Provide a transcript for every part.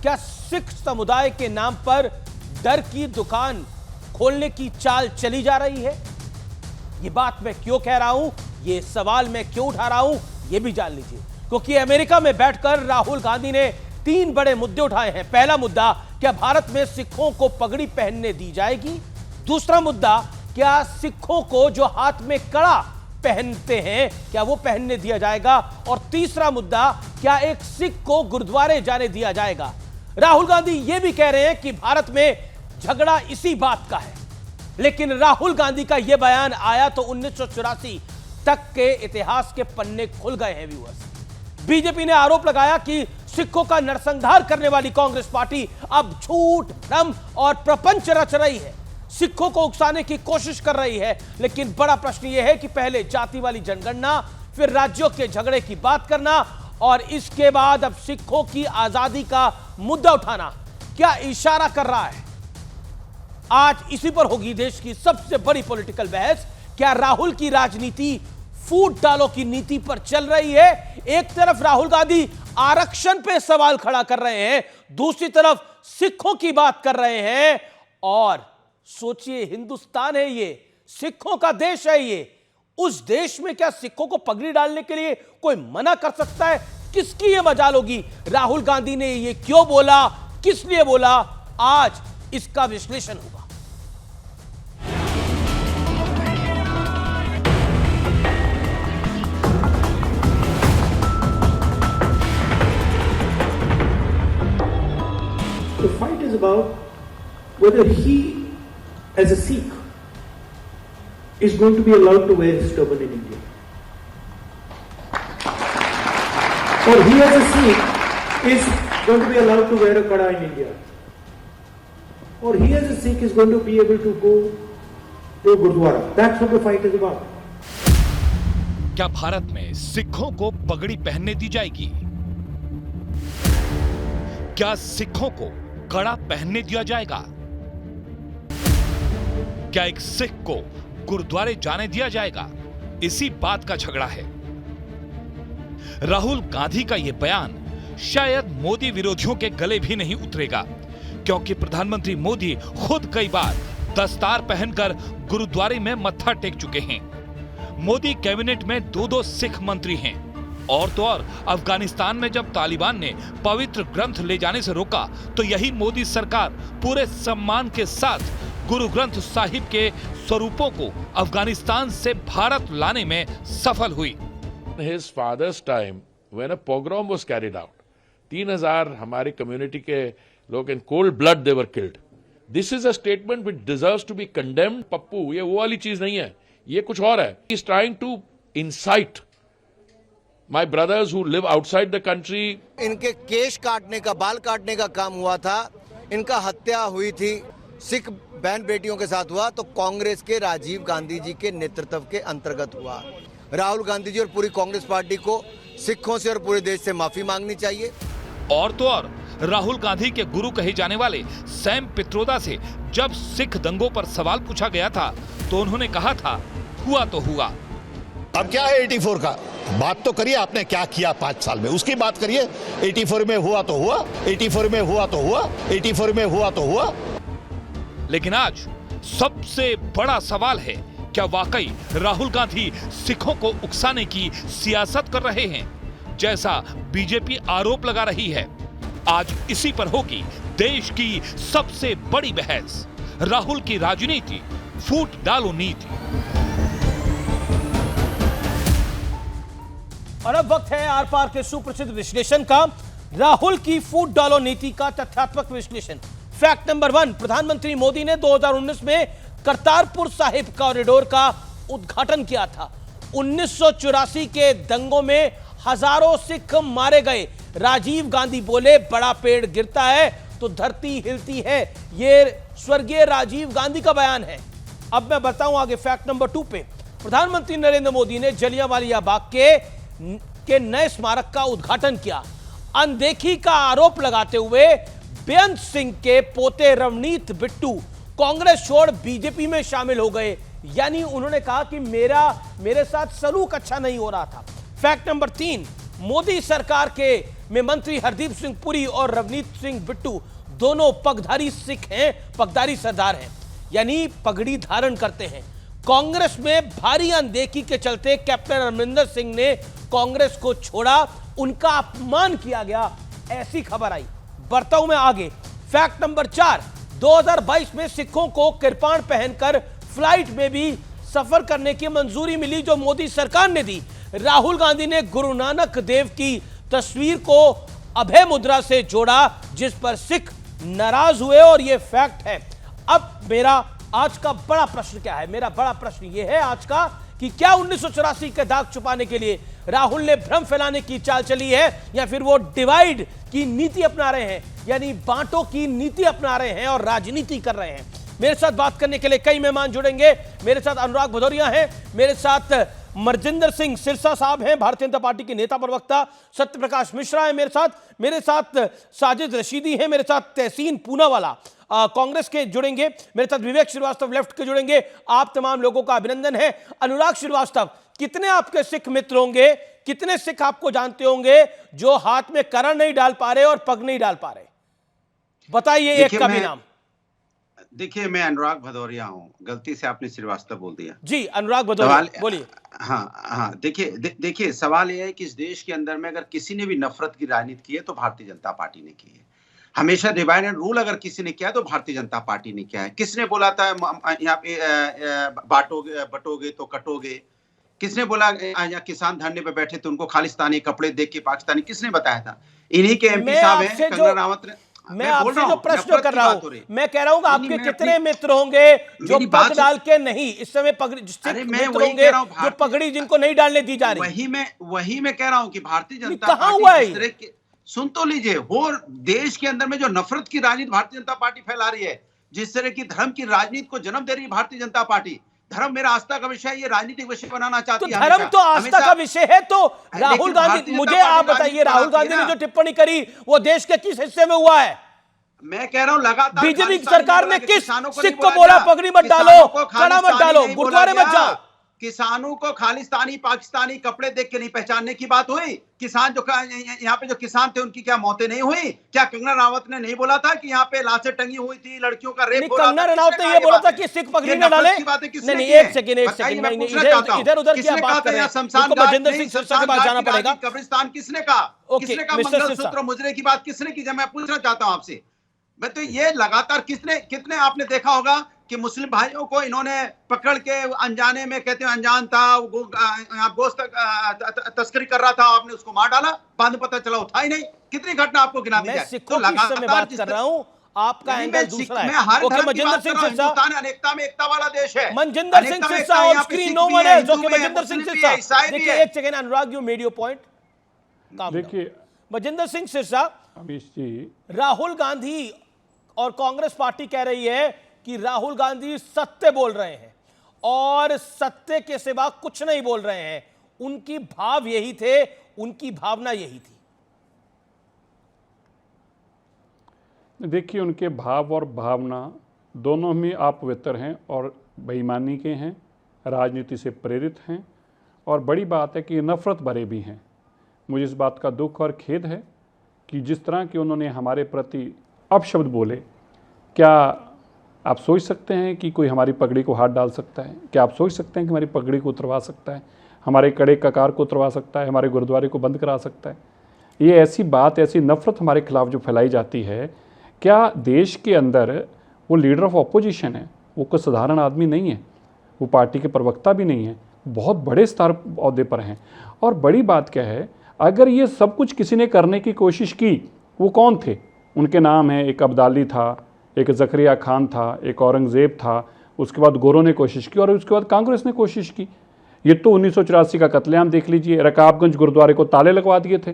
क्या सिख समुदाय के नाम पर डर की दुकान खोलने की चाल चली जा रही है? ये बात मैं क्यों कह रहा हूं, ये सवाल मैं क्यों उठा रहा हूं, ये भी जान लीजिए। क्योंकि अमेरिका में बैठकर राहुल गांधी ने 3 बड़े मुद्दे उठाए हैं। पहला मुद्दा, क्या भारत में सिखों को पगड़ी पहनने दी जाएगी? दूसरा मुद्दा, क्या सिखों को जो हाथ में कड़ा पहनते हैं क्या वो पहनने दिया जाएगा? और तीसरा मुद्दा, क्या एक सिख को गुरुद्वारे जाने दिया जाएगा? राहुल गांधी ये भी कह रहे हैं कि भारत में झगड़ा इसी बात का है। लेकिन राहुल गांधी का यह बयान आया तो 1984 तक के इतिहास के पन्ने खुल गए हैं व्यूअर्स। बीजेपी ने आरोप लगाया कि सिखों का नरसंहार करने वाली कांग्रेस पार्टी अब झूठ, भ्रम और प्रपंच रच रही है, सिखों को उकसाने की कोशिश कर रही है। लेकिन बड़ा प्रश्न यह है कि पहले जाति वाली जनगणना, फिर राज्यों के झगड़े की बात करना और इसके बाद अब सिखों की आजादी का मुद्दा उठाना क्या इशारा कर रहा है? आज इसी पर होगी देश की सबसे बड़ी पॉलिटिकल बहस। क्या राहुल की राजनीति फूट डालो की नीति पर चल रही है? एक तरफ राहुल गांधी आरक्षण पे सवाल खड़ा कर रहे हैं, दूसरी तरफ सिखों की बात कर रहे हैं। और सोचिए, हिंदुस्तान है ये, सिखों का देश है ये, उस देश में क्या सिखों को पगड़ी डालने के लिए कोई मना कर सकता है? किसकी ये मजाल होगी? राहुल गांधी ने ये क्यों बोला, किस लिए बोला? आज इसका विश्लेषण होगा। The fight is about whether he, as a Sikh, is going to be allowed to wear his turban in India. Or he, as a Sikh, is going to be allowed to wear a kada in India. Or he, as a Sikh, is going to be able to go to Gurdwara. That's what the fight is about. क्या भारत में सिखों को पगड़ी पहनने दी जाएगी? क्या सिखों को कड़ा पहनने दिया जाएगा? क्या एक सिख को गुरुद्वारे जाने दिया जाएगा? इसी बात का झगड़ा है। राहुल गांधी का यह बयान शायद मोदी विरोधियों के गले भी नहीं उतरेगा, क्योंकि प्रधानमंत्री मोदी खुद कई बार दस्तार पहनकर गुरुद्वारे में मत्था टेक चुके हैं। मोदी कैबिनेट में 2-2 सिख मंत्री हैं। और तो और अफगानिस्तान में जब तालिबान ने पवित्र ग्रंथ ले जाने से रोका तो यही मोदी सरकार पूरे सम्मान के साथ गुरु ग्रंथ साहिब के स्वरूपों को अफगानिस्तान से भारत लाने में सफल हुई। His father's time, when a pogrom was carried out, 3000 हमारी कम्युनिटी के लोग in cold blood they were killed. This is a statement which deserves to be condemned. Pappu, ये वो वाली चीज नहीं है, ये कुछ और है. He is trying to incite my brothers who live outside the country. इनके केश काटने का, बाल काटने का काम हुआ था, इनका हत्या हुई थी, सिख बहन बेटियों के साथ हुआ तो कांग्रेस के राजीव गांधी जी के नेतृत्व के अंतर्गत हुआ। राहुल गांधी जी और पूरी कांग्रेस पार्टी को सिखों से और पूरे देश से माफी मांगनी चाहिए। और तो और राहुल गांधी के गुरु कहे जाने वाले सैम पित्रोदा से जब सिख दंगों पर सवाल पूछा गया था तो उन्होंने कहा था, हुआ तो हुआ। अब क्या है 84 का? बात तो करिए, आपने क्या किया 5 साल में, उसकी बात करिए। 84 में हुआ तो हुआ, 84 में हुआ तो हुआ, 84 में हुआ तो हुआ। लेकिन आज सबसे बड़ा सवाल है, क्या वाकई राहुल गांधी सिखों को उकसाने की सियासत कर रहे हैं, जैसा बीजेपी आरोप लगा रही है? आज इसी पर होगी देश की सबसे बड़ी बहस। राहुल की राजनीति, फूट डालो नीति। और अब वक्त है आर पार के सुप्रसिद्ध विश्लेषण का, राहुल की फूट डालो नीति का तथ्यात्मक विश्लेषण। फैक्ट नंबर 1, प्रधानमंत्री मोदी ने 2019 में करतारपुर साहिब कॉरिडोर का उद्घाटन किया था। 1984 के दंगों में हजारों सिख मारे गए। राजीव गांधी बोले, बड़ा पेड़ गिरता है तो धरती हिलती है। यह स्वर्गीय राजीव गांधी का बयान है। अब मैं बताऊं आगे फैक्ट नंबर 2 पे। प्रधानमंत्री नरेंद्र मोदी ने जलियांवाला बाग के नए स्मारक का उद्घाटन किया। अनदेखी का आरोप लगाते हुए बेअंत सिंह के पोते रवनीत बिट्टू कांग्रेस छोड़ बीजेपी में शामिल हो गए। यानी उन्होंने कहा कि मेरे साथ सलूक अच्छा नहीं हो रहा था। फैक्ट नंबर 3, मोदी सरकार के में मंत्री हरदीप सिंह पुरी और रवनीत सिंह बिट्टू दोनों पगधारी सिख हैं, पगधारी सरदार हैं, यानी पगड़ी धारण करते हैं। कांग्रेस में भारी अनदेखी के चलते कैप्टन अमरिंदर सिंह ने कांग्रेस को छोड़ा, उनका अपमान किया गया, ऐसी खबर आई। बढ़ता हूं मैं आगे। फैक्ट नंबर 4, 2022 में सिखों को किरपाण पहनकर फ्लाइट में भी सफर करने की मंजूरी मिली, जो मोदी सरकार ने दी। राहुल गांधी ने गुरु नानक देव की तस्वीर को अभय मुद्रा से जोड़ा, जिस पर सिख नाराज हुए, और यह फैक्ट है। अब मेरा आज का बड़ा प्रश्न क्या है? मेरा बड़ा प्रश्न यह है आज का कि क्या 1984 के दाग छुपाने के लिए राहुल ने भ्रम फैलाने की चाल चली है, या फिर वो डिवाइड की नीति अपना रहे हैं, यानी बांटों की नीति अपना रहे हैं और राजनीति कर रहे हैं? मेरे साथ बात करने के लिए कई मेहमान जुड़ेंगे। मेरे साथ अनुराग भदौरिया हैं, मेरे साथ मरजिंदर सिंह सिरसा साहब हैं, भारतीय जनता पार्टी के नेता प्रवक्ता। सत्य प्रकाश मिश्रा है मेरे साथ साजिद रशीदी हैं, मेरे साथ तहसीन पूनावाला कांग्रेस के जुड़ेंगे, मेरे साथ विवेक श्रीवास्तव लेफ्ट के जुड़ेंगे। आप तमाम लोगों का अभिनंदन है। अनुराग श्रीवास्तव, कितने आपके सिख मित्र होंगे, कितने सिख आपको जानते होंगे जो हाथ में करण नहीं डाल पा रहे और पग नहीं डाल पा रहे? बताइए एक का भी नाम। देखिए, मैं अनुराग भदौरिया हूँ, गलती से आपने श्रीवास्तव बोल दिया। जी, अनुराग भदौरिया बोलिए। हाँ, देखिए सवाल यह है कि इस देश के अंदर में अगर किसी ने भी नफरत की राजनीति की है तो भारतीय जनता पार्टी ने की है। हमेशा डिवाइड एंड रूल अगर किसी ने किया है तो भारतीय जनता पार्टी ने किया है। किसने बोला था यहाँ पे बटोगे तो कटोगे? किसने बोला यहाँ किसान धरने पे बैठे थे उनको खालिस्तानी कपड़े देख के पाकिस्तानी? किसने बताया था? इन्हीं के एमपी साहब हैं, कंगना रावत ने। मैं आपसे जो प्रश्न कर रहा हूं, मैं कह रहा हूं कि आपके कितने मित्र होंगे जो पग डाल के नहीं, इस समय पगड़ी मित्र होंगे जो पगड़ी जिनको नहीं डालने दी जा रही? वही मैं कह रहा हूं कि भारतीय जनता पार्टी, सुन तो लीजिए, वो देश के अंदर में जो नफरत की राजनीति भारतीय जनता पार्टी फैला रही है, जिस तरह की धर्म की राजनीति को जन्म दे रही है भारतीय जनता पार्टी। धर्म मेरा आस्था का विषय है, ये राजनीतिक विषय बनाना चाहती है। धर्म तो आस्था का विषय है, तो राहुल गांधी, मुझे आप बताइए, राहुल गांधी ने जो टिप्पणी करी वो देश के किस हिस्से में हुआ है? मैं कह रहा हूं लगातार बीजेपी सरकार ने किस सिख को बोला पगड़ी मत डालो, कड़ा मत डालो, गुरुद्वारे मत जाओ? किसानों को खालिस्तानी पाकिस्तानी कपड़े देख के नहीं पहचानने की बात हुई? किसान जो यहाँ पे जो किसान थे उनकी क्या मौतें नहीं हुई? क्या कंगना रावत ने नहीं बोला था कि यहाँ पे लाशें टंगी हुई थी, लड़कियों का रेप हो रहा था? कंगना रावत ने ये बोला था कि सिख पगड़ी न डाले? नहीं, एक सेकंड, इधर उधर की आप बात कर रहे हैं, मजिंदर सिंह सिरसा के पास जाना पड़ेगा। कब्रिस्तान किसने कहा? किसने कहा मंगलसूत्र मुजरे की बात किसने की? मैं पूछना चाहता हूँ आपसे। मैं तो ये लगातार कितने आपने देखा होगा कि मुस्लिम भाइयों को इन्होंने पकड़ के अनजाने में, कहते हैं अनजान था, गोश्त तस्करी कर रहा था, आपने उसको मार डाला, बाद में पता चला वो था ही नहीं। कितनी घटना आपको गिना दी जाए? तो लगातार बात कर रहा हूं, आपका एंगल दूसरा है। ओके, मजिंदर सिंह सिरसा, अनेकता में एकता वाला देश है। Manjinder Singh Sirsa on screen, no one else. Okay, Manjinder Singh Sirsa, देखिए एक second, Anurag you made your point. देखिए मजिंदर सिंह सिरसा, राहुल गांधी और कांग्रेस पार्टी कह रही है कि राहुल गांधी सत्य बोल रहे हैं और सत्य के सिवा कुछ नहीं बोल रहे हैं। उनकी भाव यही थे, उनकी भावना यही थी। देखिए, उनके भाव और भावना दोनों में अपवित्र हैं और बेईमानी के हैं, राजनीति से प्रेरित हैं, और बड़ी बात है कि नफरत भरे भी हैं। मुझे इस बात का दुख और खेद है कि जिस तरह के उन्होंने हमारे प्रति अपशब्द बोले, क्या आप सोच सकते हैं कि कोई हमारी पगड़ी को हाथ डाल सकता है? क्या आप सोच सकते हैं कि हमारी पगड़ी को उतरवा सकता है, हमारे कड़े ककार को उतरवा सकता है, हमारे गुरुद्वारे को बंद करा सकता है? ये ऐसी बात, ऐसी नफरत हमारे खिलाफ जो फैलाई जाती है, क्या देश के अंदर वो लीडर ऑफ ऑपोजिशन है? वो कोई साधारण आदमी नहीं है, वो पार्टी के प्रवक्ता भी नहीं है, बहुत बड़े स्तर अहदे पर हैं। और बड़ी बात क्या है, अगर ये सब कुछ किसी ने करने की कोशिश की, वो कौन थे? उनके नाम है, एक अब्दाली था, एक ज़करिया खान था, एक औरंगज़ेब था, उसके बाद गोरों ने कोशिश की और उसके बाद कांग्रेस ने कोशिश की। ये तो 1984 का कत्लेआम देख लीजिए, रकाबगंज गुरुद्वारे को ताले लगवा दिए थे।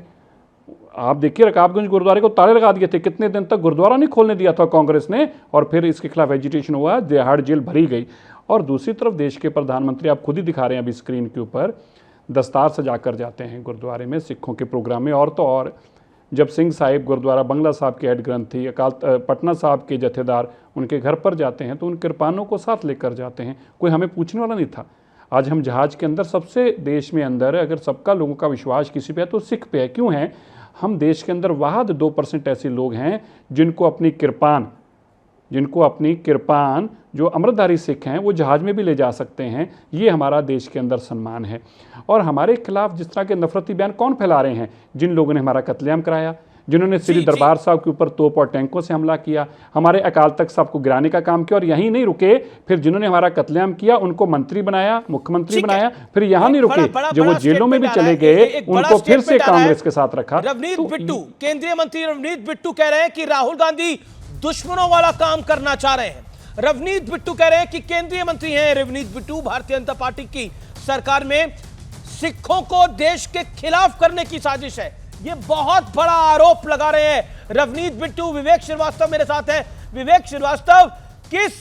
आप देखिए, रकाबगंज गुरुद्वारे को ताले लगा दिए थे, कितने दिन तक गुरुद्वारा नहीं खोलने दिया था कांग्रेस ने, और फिर इसके खिलाफ एजिटेशन हुआ, दिहाड़ जेल भरी गई। और दूसरी तरफ देश के प्रधानमंत्री, आप खुद ही दिखा रहे हैं अभी स्क्रीन के ऊपर, दस्तार सजा कर जाते हैं गुरुद्वारे में सिखों के प्रोग्राम में। और तो और जब सिंह साहिब गुरुद्वारा बंगला साहब के हेड ग्रंथी, अकाल पटना साहब के जथेदार उनके घर पर जाते हैं तो उन किरपानों को साथ लेकर जाते हैं, कोई हमें पूछने वाला नहीं था। आज हम जहाज के अंदर सबसे देश में अंदर अगर सबका लोगों का विश्वास किसी पे है तो सिख पे है। क्यों है? हम देश के अंदर वाहद 2% ऐसे लोग हैं जिनको अपनी कृपान जो अमृतधारी सिख हैं वो जहाज में भी ले जा सकते हैं। ये हमारा देश के अंदर सम्मान है। और हमारे खिलाफ जिस तरह के नफरती बयान कौन फैला रहे हैं? जिन लोगों ने हमारा कत्लेआम कराया, जिन्होंने श्री दरबार साहब के ऊपर तोप और टैंकों से हमला किया, हमारे अकाल तख्त साहब को गिराने का काम किया, और यहीं नहीं रुके, फिर जिन्होंने हमारा कत्लेआम किया उनको मंत्री बनाया, मुख्यमंत्री बनाया, फिर यहां नहीं रुके, जब वो जेलों में भी चले गए उनको फिर से कांग्रेस के साथ रखा। रवनीत बिट्टू, केंद्रीय मंत्री रवनीत बिट्टू कह रहे हैं कि राहुल गांधी दुश्मनों वाला काम करना चाह रहे हैं। रवनीत बिट्टू कह रहे हैं कि केंद्रीय मंत्री हैं रवनीत बिट्टू, भारतीय जनता पार्टी की सरकार में सिखों को देश के खिलाफ करने की साजिश है। ये बहुत बड़ा आरोप लगा रहे हैं रवनीत बिट्टू। विवेक श्रीवास्तव मेरे साथ है। विवेक श्रीवास्तव, किस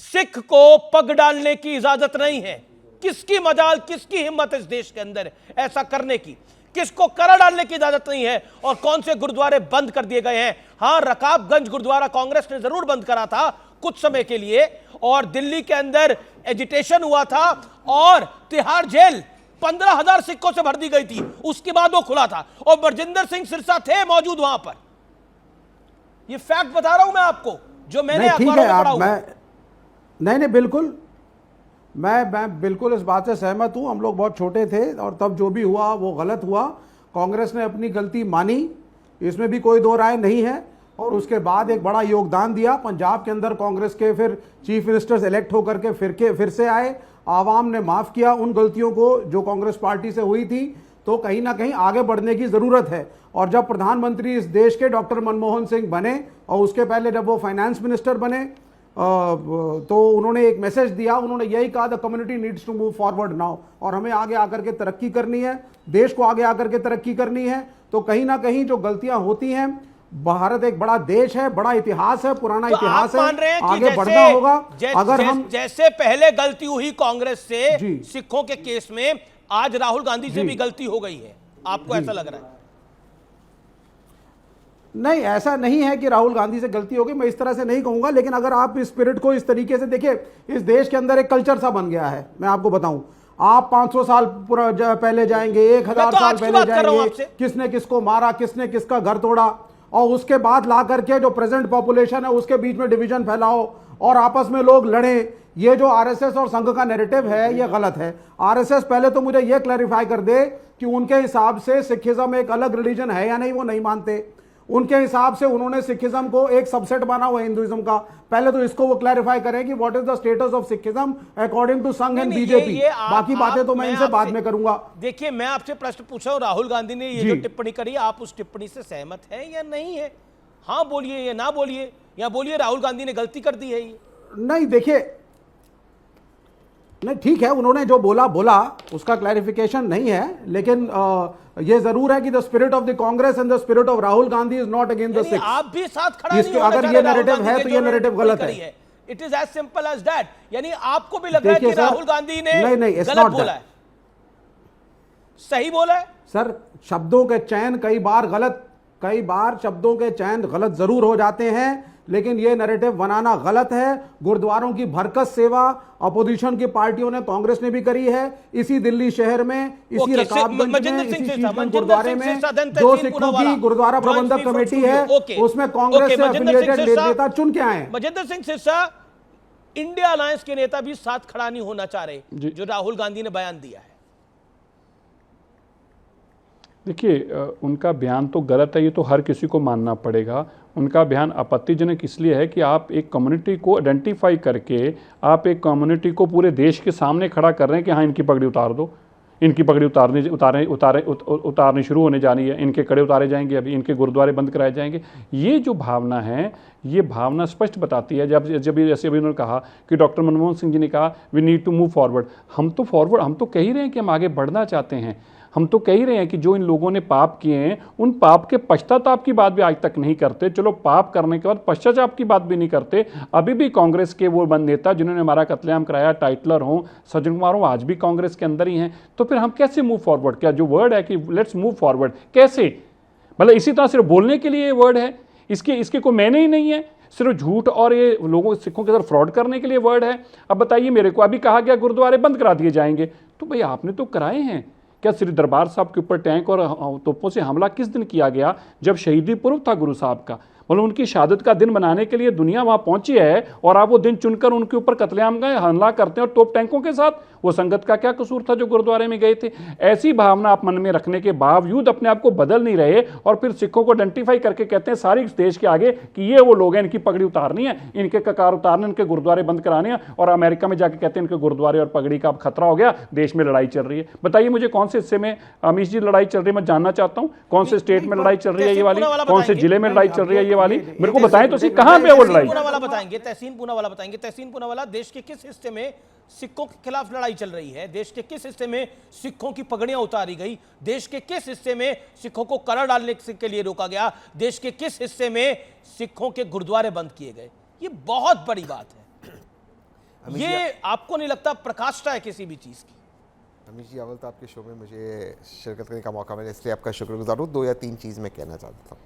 सिख को पग डालने की इजाजत नहीं है? किसकी मजाल, किसकी हिम्मत इस देश के अंदर ऐसा करने की? किसको करा डालने की इजाजत नहीं है? और कौन से गुरुद्वारे बंद कर दिए गए हैं? हां, रकाबगंज गुरुद्वारा कांग्रेस ने जरूर बंद करा था कुछ समय के लिए, और दिल्ली के अंदर एजिटेशन हुआ था और तिहाड़ जेल 15,000 सिखों से भर दी गई थी, उसके बाद वो खुला था और बरजिंदर सिंह सिरसा थे मौजूद वहां पर। ये फैक्ट बता रहा हूं मैं आपको, जो मैंने अखबारों में पढ़ा हुआ। नहीं, बिल्कुल, मैं बिल्कुल इस बात से सहमत हूं। हम लोग बहुत छोटे थे और तब जो भी हुआ वो गलत हुआ। कांग्रेस ने अपनी गलती मानी, इसमें भी कोई दो राय नहीं है, और उसके बाद एक बड़ा योगदान दिया। पंजाब के अंदर कांग्रेस के फिर चीफ मिनिस्टर्स इलेक्ट होकर के फिर से आए, आवाम ने माफ़ किया उन गलतियों को जो कांग्रेस पार्टी से हुई थी। तो कहीं ना कहीं आगे बढ़ने की ज़रूरत है। और जब प्रधानमंत्री इस देश के डॉक्टर मनमोहन सिंह बने, और उसके पहले जब वो फाइनेंस मिनिस्टर बने, तो उन्होंने एक मैसेज दिया, उन्होंने यही कहा, the community needs to move forward now, और हमें आगे आकर के तरक्की करनी है, देश को आगे आकर के तरक्की करनी है। तो कहीं ना कहीं जो गलतियां होती हैं, भारत एक बड़ा देश है, बड़ा इतिहास है, पुराना तो इतिहास है, आगे जैसे, बढ़ना होगा। अगर हम जैसे पहले गलती हुई कांग्रेस से सिखों के केस में, आज राहुल गांधी से भी गलती हो गई है, आपको ऐसा लग रहा है? नहीं, ऐसा नहीं है कि राहुल गांधी से गलती होगी, मैं इस तरह से नहीं कहूंगा। लेकिन अगर आप इस स्पिरिट को इस तरीके से देखिए, इस देश के अंदर एक कल्चर सा बन गया है। मैं आपको बताऊं, आप 500 साल पहले जाएंगे, 1000 साल पहले जाएंगे, किसने किसको मारा, किसने किसका घर तोड़ा, और उसके बाद ला करके जो प्रेजेंट पॉपुलेशन है उसके बीच में डिवीजन फैलाओ और आपस में लोग लड़ें। ये जो आरएसएस और संघ का नैरेटिव है, ये गलत है। आरएसएस पहले तो मुझे ये क्लैरिफाई कर दे कि उनके हिसाब से सिखिज्म एक अलग रिलीजन है या नहीं, वो नहीं मानते। उनके हिसाब से उन्होंने सिखिज्म को एक सबसेट माना हुआ हिंदुइज्म का। पहले तो इसको वो क्लैरिफाई करें कि what is the status of Sikhism according to Sangh and BJP. बाकी बातें तो मैं इनसे बाद में करूंगा। देखिए, मैं आपसे प्रश्न पूछा हूं, राहुल गांधी ने ये जो टिप्पणी करी, आप उस टिप्पणी से सहमत हैं या नहीं है? हाँ बोलिए या ना बोलिए, या बोलिए राहुल गांधी ने गलती कर दी है। ये नहीं, देखिए, नहीं, ठीक है, उन्होंने जो बोला उसका क्लैरिफिकेशन नहीं है, लेकिन ये जरूर है कि the spirit of the Congress and the spirit of Rahul Gandhi is not against the Sikh. आप भी साथ खड़ा नहीं होना अगर ये नैरेटिव है तो ये नैरेटिव गलत है। It is as simple as that. यानी आपको भी लग रहा है कि राहुल गांधी ने गलत बोला है? सही बोला है सर। शब्दों के चयन कई बार शब्दों के चयन गलत जरूर हो जाते हैं, लेकिन यह नैरेटिव बनाना गलत है। गुरुद्वारों की भरकस सेवा अपोजिशन की पार्टियों ने, कांग्रेस ने भी करी है। इसी दिल्ली शहर में, इसी रकाबगंज में, इसी शीशगंज गुरुद्वारे में जो सिखों की गुरुद्वारा प्रबंधक कमेटी है, उसमें कांग्रेस से एफिलिएटेड नेता चुन के आए। मजिंदर सिंह सिरसा, इंडिया अलायंस के नेता भी साथ खड़ा नहीं होना चाह रहे, जो राहुल गांधी ने बयान दिया है। देखिए, उनका बयान तो गलत है, ये तो हर किसी को मानना पड़ेगा। उनका बयान आपत्तिजनक इसलिए है कि आप एक कम्युनिटी को आइडेंटिफाई करके, आप एक कम्युनिटी को पूरे देश के सामने खड़ा कर रहे हैं कि हाँ, इनकी पगड़ी उतार दो, इनकी पगड़ी उतारनी शुरू होने जानी है, इनके कड़े उतारे जाएंगे, अभी इनके गुरुद्वारे बंद कराए जाएंगे। ये जो भावना है, ये भावना स्पष्ट बताती है, जब जैसे अभी उन्होंने कहा कि डॉक्टर मनमोहन सिंह जी ने कहा we need to move forward. हम तो कह ही रहे हैं कि हम आगे बढ़ना चाहते हैं। हम तो कह ही रहे हैं कि जो इन लोगों ने पाप किए हैं, उन पाप के पश्चाताप की बात भी आज तक नहीं करते। चलो, पाप करने के बाद पश्चाताप की बात भी नहीं करते। अभी भी कांग्रेस के वो बंद नेता जिन्होंने हमारा कत्लेआम कराया, टाइटलर हों, सज्जन कुमार हों, आज भी कांग्रेस के अंदर ही हैं। तो फिर हम कैसे मूव फॉरवर्ड? क्या जो वर्ड है कि लेट्स मूव फॉरवर्ड, कैसे? मतलब इसी तरह सिर्फ बोलने के लिए ये वर्ड है, इसके इसके कोई मैंने ही नहीं है, सिर्फ झूठ और ये लोगों सिखों के साथ फ्रॉड करने के लिए वर्ड है। अब बताइए, मेरे को अभी कहा गया गुरुद्वारे बंद करा दिए जाएंगे, तो भाई आपने तो कराए हैं क्या? श्री दरबार साहब के ऊपर टैंक और तोपों से हमला किस दिन किया गया? जब शहीदी पर्व था गुरु साहब का, मतलब उनकी शहादत का दिन मनाने के लिए दुनिया वहां पहुंची है, और आप वो दिन चुनकर उनके ऊपर कत्लेआम का हमला करते हैं और तोप टैंकों के साथ। वो संगत का क्या कसूर था जो गुरुद्वारे में गए थे? ऐसी भावना आप मन में रखने के बावजूद अपने आप को बदल नहीं रहे, और फिर सिखों को आइडेंटिफाई करके कहते हैं सारी देश के आगे कि ये वो लोग हैं, इनकी पगड़ी उतारनी है, इनके ककार उतारने, इनके गुरुद्वारे बंद कराने हैं, और अमेरिका में जाके कहते हैं इनके गुरुद्वारे और पगड़ी का अब खतरा हो गया, देश में लड़ाई चल रही है। बताइए मुझे कौन से हिस्से में अमीश जी लड़ाई चल रही है? मैं जानना चाहता हूं कौन से स्टेट में लड़ाई चल रही है ये वाली, कौन से जिले में लड़ाई चल रही है ये वाली, मेरे को बताएं तो सही, कहां पे है वो लड़ाई? तहसीन पूनावाला बताएंगे। तहसीन पूनावाला, देश के किस हिस्से में सिखों के खिलाफ लड़ाई चल रही है? देश के किस हिस्से में सिखों की पगड़ियां उतारी गई? देश के किस हिस्से में सिखों को कलर डालने के लिए रोका गया? देश के किस हिस्से में सिखों के गुरुद्वारे बंद किए गए? ये बहुत बड़ी बात है। ये आपको नहीं लगता प्रकाष्ठा है किसी भी चीज की? अमीश जी, अव्वल तो आपके शो में मुझे शिरकत करने का मौका मिला, इसलिए आपका शुक्रगुजार हूँ। 2 या 3 चीज़ मैं कहना चाहता था।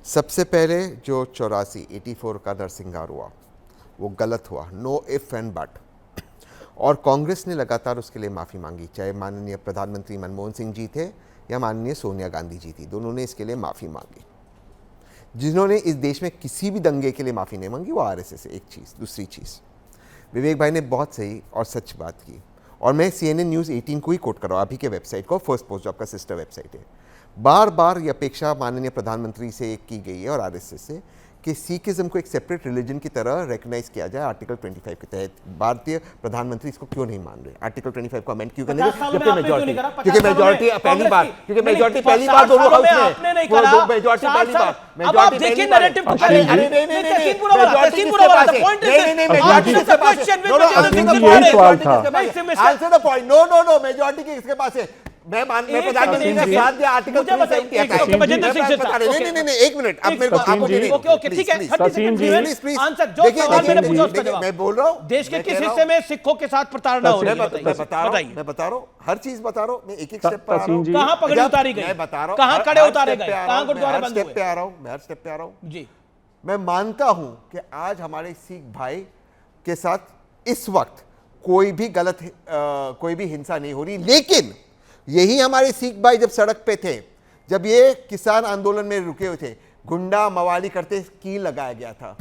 सबसे पहले जो 84 का नरसंहार हुआ वो गलत हुआ, नो इफ एंड बट, और कांग्रेस ने लगातार उसके लिए माफ़ी मांगी, चाहे माननीय प्रधानमंत्री मनमोहन सिंह जी थे या माननीय सोनिया गांधी जी थी, दोनों ने इसके लिए माफ़ी मांगी। जिन्होंने इस देश में किसी भी दंगे के लिए माफ़ी नहीं मांगी वो आरएसएस है, एक चीज़। दूसरी चीज़, विवेक भाई ने बहुत सही और सच बात की, और मैं CNN न्यूज़ 18 को ही कोट कर रहा हूँ, अभी के वेबसाइट को, फर्स्ट पोस्ट जो आपका सिस्टर वेबसाइट है। बार बार ये अपेक्षा माननीय प्रधानमंत्री से की गई है और आरएसएस से कि सिखिज्म को एक सेपरेट रिलीजन की तरह रिकॉग्नाइज किया जाए आर्टिकल 25 के तहत। भारतीय प्रधानमंत्री इसको क्यों नहीं मान रहे? आर्टिकल 25 को अमेंड क्यों करने दे? जबकि मेजॉरिटी, क्योंकि मेजॉरिटी पहली बार, क्योंकि मेजॉरिटी पहली बार दोनों हाउस में, मेजॉरिटी पहली बार, मेजॉरिटी पहली बार। अरे नहीं नहीं नहीं नहीं, मेजॉरिटी किसके पास है? नहीं नहीं, मेजॉरिटी किसके पास है? No no, answer the point. No no no, majority किसके पास है? मैं प्रधानमंत्री का साथ दिया आर्टिकल 27 क्या है? नहीं, एक मिनट, अब मेरे को आपको ठीक है, मैं बोल रहा हूँ देश के किस हिस्से में सिखों के साथ प्रताड़ना हो रही है? मैं बता रहा हूँ, हर चीज बता रहा हूँ, मैं एक एक स्टेप पर आ रहा हूँ। कहां पगड़ी उतारी गई? मैं बता रहा हूँ कहां कड़े उतारे गए? कहां गुरुद्वारे बंद हुए? स्टेप पे आ रहा हूँ, मैं हर स्टेप पे आ रहा हूँ जी। मैं मानता हूं कि आज हमारे सिख भाई के साथ इस वक्त कोई भी हिंसा नहीं हो रही, लेकिन यही हमारे सिख भाई जब सड़क पे थे, जब ये किसान आंदोलन में रुके हुए थे, गुंडा मवाली करते कील लगाया गया था,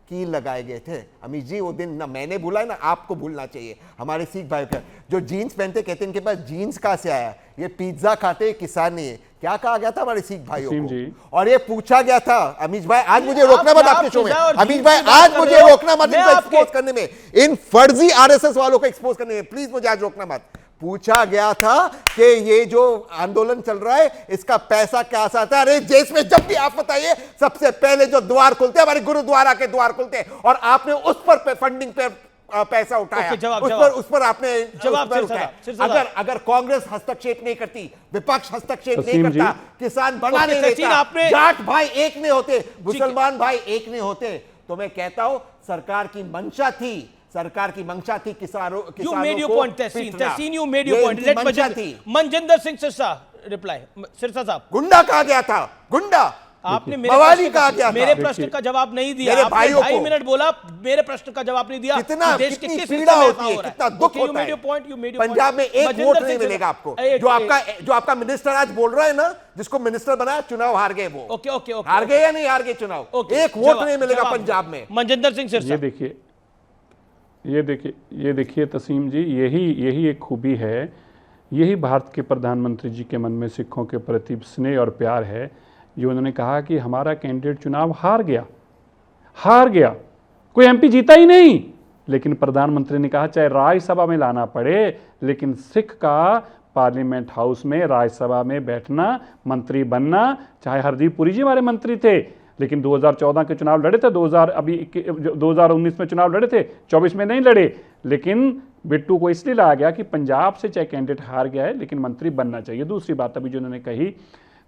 कील लगाए गए थे। अमीश जी, वो दिन ना मैंने भूला है ना आपको भूलना चाहिए। हमारे सिख भाई का जो जीन्स पहनते, कहते इनके पास जीन्स कहां से आया? ये पिज्जा खाते किसान नहीं है। क्या कहा गया था हमारे सिख भाइयों को? और ये पूछा गया था, अमीश भाई आज मुझे रोकना मत आपके शो में, अमीश भाई आज मुझे रोकना मत इनको एक्सपोज करने में, इन फर्जी आरएसएस वालों को एक्सपोज करने में, प्लीज मुझे आज रोकना मत। पूछा गया था कि ये जो आंदोलन चल रहा है इसका पैसा क्या आता है? अरे देश में जब भी आप बताइए, सबसे पहले जो द्वार खुलते हैं हमारे गुरुद्वारा के द्वार खुलते हैं, और आपने उस पर फंडिंग पे पैसा उठाया, उस पर आपने जवाब उठाया। अगर कांग्रेस हस्तक्षेप नहीं करती, विपक्ष हस्तक्षेप नहीं करता, किसान बना नहीं लेता, जाट भाई एक नहीं होते, मुसलमान भाई एक नहीं होते, तो मैं कहता हूं सरकार की मंशा थी, किसानों मनजिंदर सिंह सिरसा रिप्लाई, सिरसा साहब, गुंडा कहा गया था, गुंडा आपने मेरे प्रश्न का जवाब नहीं दिया। आपने 2.5 मिनट बोला, मेरे प्रश्न का जवाब नहीं दिया। कितना देश के किस पीड़ा होती है, कितना दुख होता है। पंजाब में एक वोट नहीं मिलेगा आपको। जो आपका मिनिस्टर आज बोल रहा है ना, जिसको मिनिस्टर बनाया, चुनाव हार गए वो। हार गए या नहीं हार गए चुनाव? एक वोट नहीं मिलेगा पंजाब में। मनजिंदर सिंह सिरसा, ये देखिए तसीम जी, यही एक खूबी है, यही भारत के प्रधानमंत्री जी के मन में सिखों के प्रति स्नेह और प्यार है। जो उन्होंने कहा कि हमारा कैंडिडेट चुनाव हार गया, कोई एमपी जीता ही नहीं, लेकिन प्रधानमंत्री ने कहा चाहे राज्यसभा में लाना पड़े, लेकिन सिख का पार्लियामेंट हाउस में, राज्यसभा में बैठना, मंत्री बनना, चाहे हरदीप पुरी जी हमारे मंत्री थे, लेकिन 2014 के चुनाव लड़े थे, 2019 में चुनाव लड़े थे, 24 में नहीं लड़े, लेकिन बिट्टू को इसलिए लाया गया कि पंजाब से चाहे कैंडिडेट हार गया है लेकिन मंत्री बनना चाहिए। दूसरी बात अभी जो उन्होंने कही,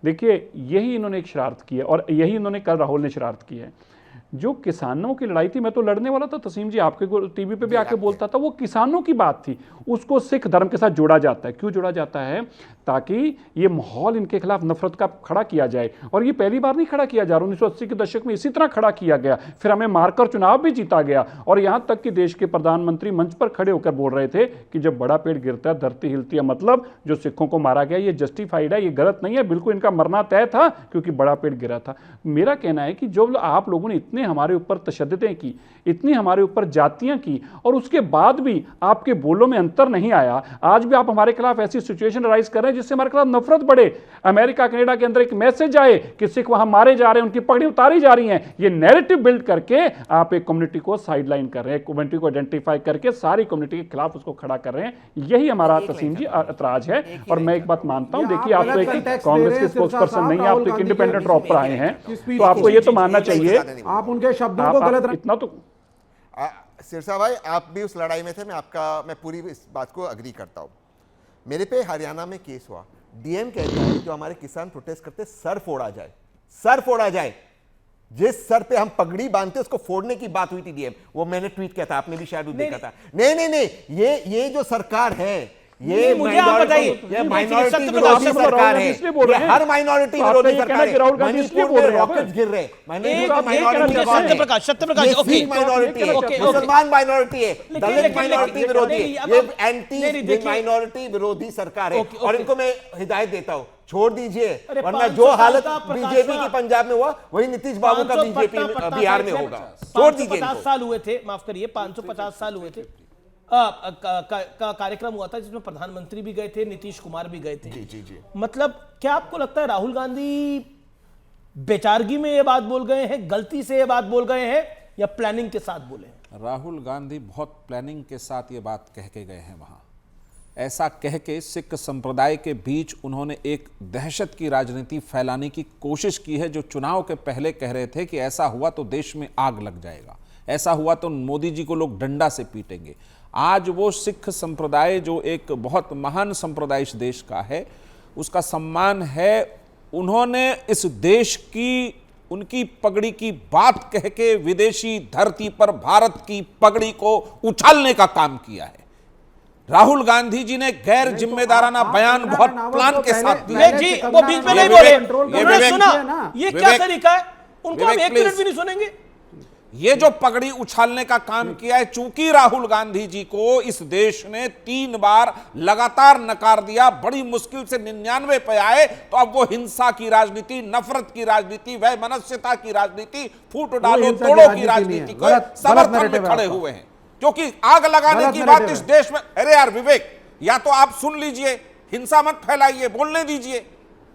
देखिए यही इन्होंने एक शरारत की है, और यही इन्होंने कल राहुल ने शरारत की है। जो किसानों की लड़ाई थी, मैं तो लड़ने वाला था तसीम जी, आपके टीवी पे भी आके बोलता था, वो किसानों की बात थी, उसको सिख धर्म के साथ जोड़ा जाता है। क्यों जोड़ा जाता है? ताकि ये माहौल इनके खिलाफ नफरत का खड़ा किया जाए। और ये पहली बार नहीं खड़ा किया जा रहा, 1980 के दशक में इसी तरह खड़ा किया गया, फिर हमें मारकर चुनाव भी जीता गया। और यहां तक कि देश के प्रधानमंत्री मंच पर खड़े होकर बोल रहे थे कि जब बड़ा पेड़ गिरता है धरती हिलती है, मतलब जो सिखों को मारा गया ये जस्टिफाइड है, ये गलत नहीं है, बिल्कुल इनका मरना तय था क्योंकि बड़ा पेड़ गिरा था। मेरा कहना है कि जो आप लोगों ने इतने हमारे ऊपर तशद्दुदें की, इतनी हमारे ऊपर जातियां की, और उसके बाद भी आपके बोलों में अंतर नहीं आया, आज भी आप हमारे खिलाफ ऐसी सिचुएशन राइज कर रहे हैं जिससे हमारे खिलाफ नफरत बढ़े। अमेरिका कनाडा के अंदर एक मैसेज आए कि सिख वहां मारे जा रहे हैं, उनकी पगड़ी उतारी जा रही है, ये नैरेटिव बिल्ड करके आप एक कम्युनिटी को साइडलाइन कर रहे हैं, कम्युनिटी को आइडेंटिफाई करके सारी कम्युनिटी के खिलाफ उसको खड़ा कर रहे हैं। यही हमारा तसीम जी ऐतराज है। और मैं एक बात मानता हूं, देखिए आप तो एक कांग्रेस के स्पोक्स पर्सन नहीं, आप तो एक इंडिपेंडेंट रॉप पर आए हैं, तो आपको ये तो मानना चाहिए, आप उनके शब्दों को गलत इतना तो सिरसा भाई, आप भी उस लड़ाई में थे, मैं पूरी इस बात को अग्री करता हूं। मेरे पे हरियाणा में केस हुआ, डीएम कहता है जो हमारे किसान प्रोटेस्ट करते सर फोड़ा जाए, सर फोड़ा जाए। जिस सर पे हम पगड़ी बांधते उसको फोड़ने की बात हुई थी डीएम, वो मैंने ट्वीट किया था, आपने भी शायद देखा था। नहीं, ये जो सरकार है, ये माइनॉरिटी विरोधी सरकार है, ये हर माइनॉरिटी विरोधी सरकार है। मणिपुर में रॉकेट्स गिर रहे, मुसलमान माइनॉरिटी है, दलित माइनॉरिटी विरोधी है, ये एंटी माइनॉरिटी विरोधी सरकार है। और इनको मैं हिदायत देता हूं, छोड़ दीजिए, वरना जो हालत बीजेपी की पंजाब में हुआ वही नीतीश बाबू का बीजेपी बिहार में होगा। छोड़ दीजिए। 550 साल हुए थे, माफ करिए, 550 साल हुए थे का कार्यक्रम हुआ था जिसमें प्रधानमंत्री भी गए थे, नीतीश कुमार भी गए थे। जी। मतलब क्या आपको लगता है राहुल गांधी बेचारगी में ये बात बोल गए हैं, गलती से ये बात बोल गए हैं, या प्लानिंग के साथ बोले हैं? राहुल गांधी बहुत प्लानिंग के साथ ये बात कह के गए हैं। वहां ऐसा कह के सिख संप्रदाय के बीच उन्होंने एक दहशत की राजनीति फैलाने की कोशिश की है, जो चुनाव के पहले कह रहे थे कि ऐसा हुआ तो देश में आग लग जाएगा, ऐसा हुआ तो मोदी जी को लोग डंडा से पीटेंगे। आज वो सिख संप्रदाय जो एक बहुत महान संप्रदाय इस देश का है, उसका सम्मान है, उन्होंने इस देश की उनकी पगड़ी की बात कह के विदेशी धरती पर भारत की पगड़ी को उछालने का काम किया है। राहुल गांधी जी ने गैर जिम्मेदाराना बयान बहुत प्लान के साथ दिया जी, वो बीच में नहीं बोले, उन्होंने सुना, ये क्या तरीका है? उनको हम 1 मिनट भी नहीं सुनेंगे। ये जो पगड़ी उछालने का काम किया है, चूंकि राहुल गांधी जी को इस देश ने 3 बार लगातार नकार दिया, बड़ी मुश्किल से 99 पे आए, तो अब वो हिंसा की राजनीति, नफरत की राजनीति, वह मनस्यता की राजनीति, फूट डालो तोड़ो की राजनीति को समर्थन में खड़े हुए हैं। क्योंकि आग लगाने की बात इस देश में, अरे यार विवेक, या तो आप सुन लीजिए, हिंसा मत फैलाइए, बोलने दीजिए,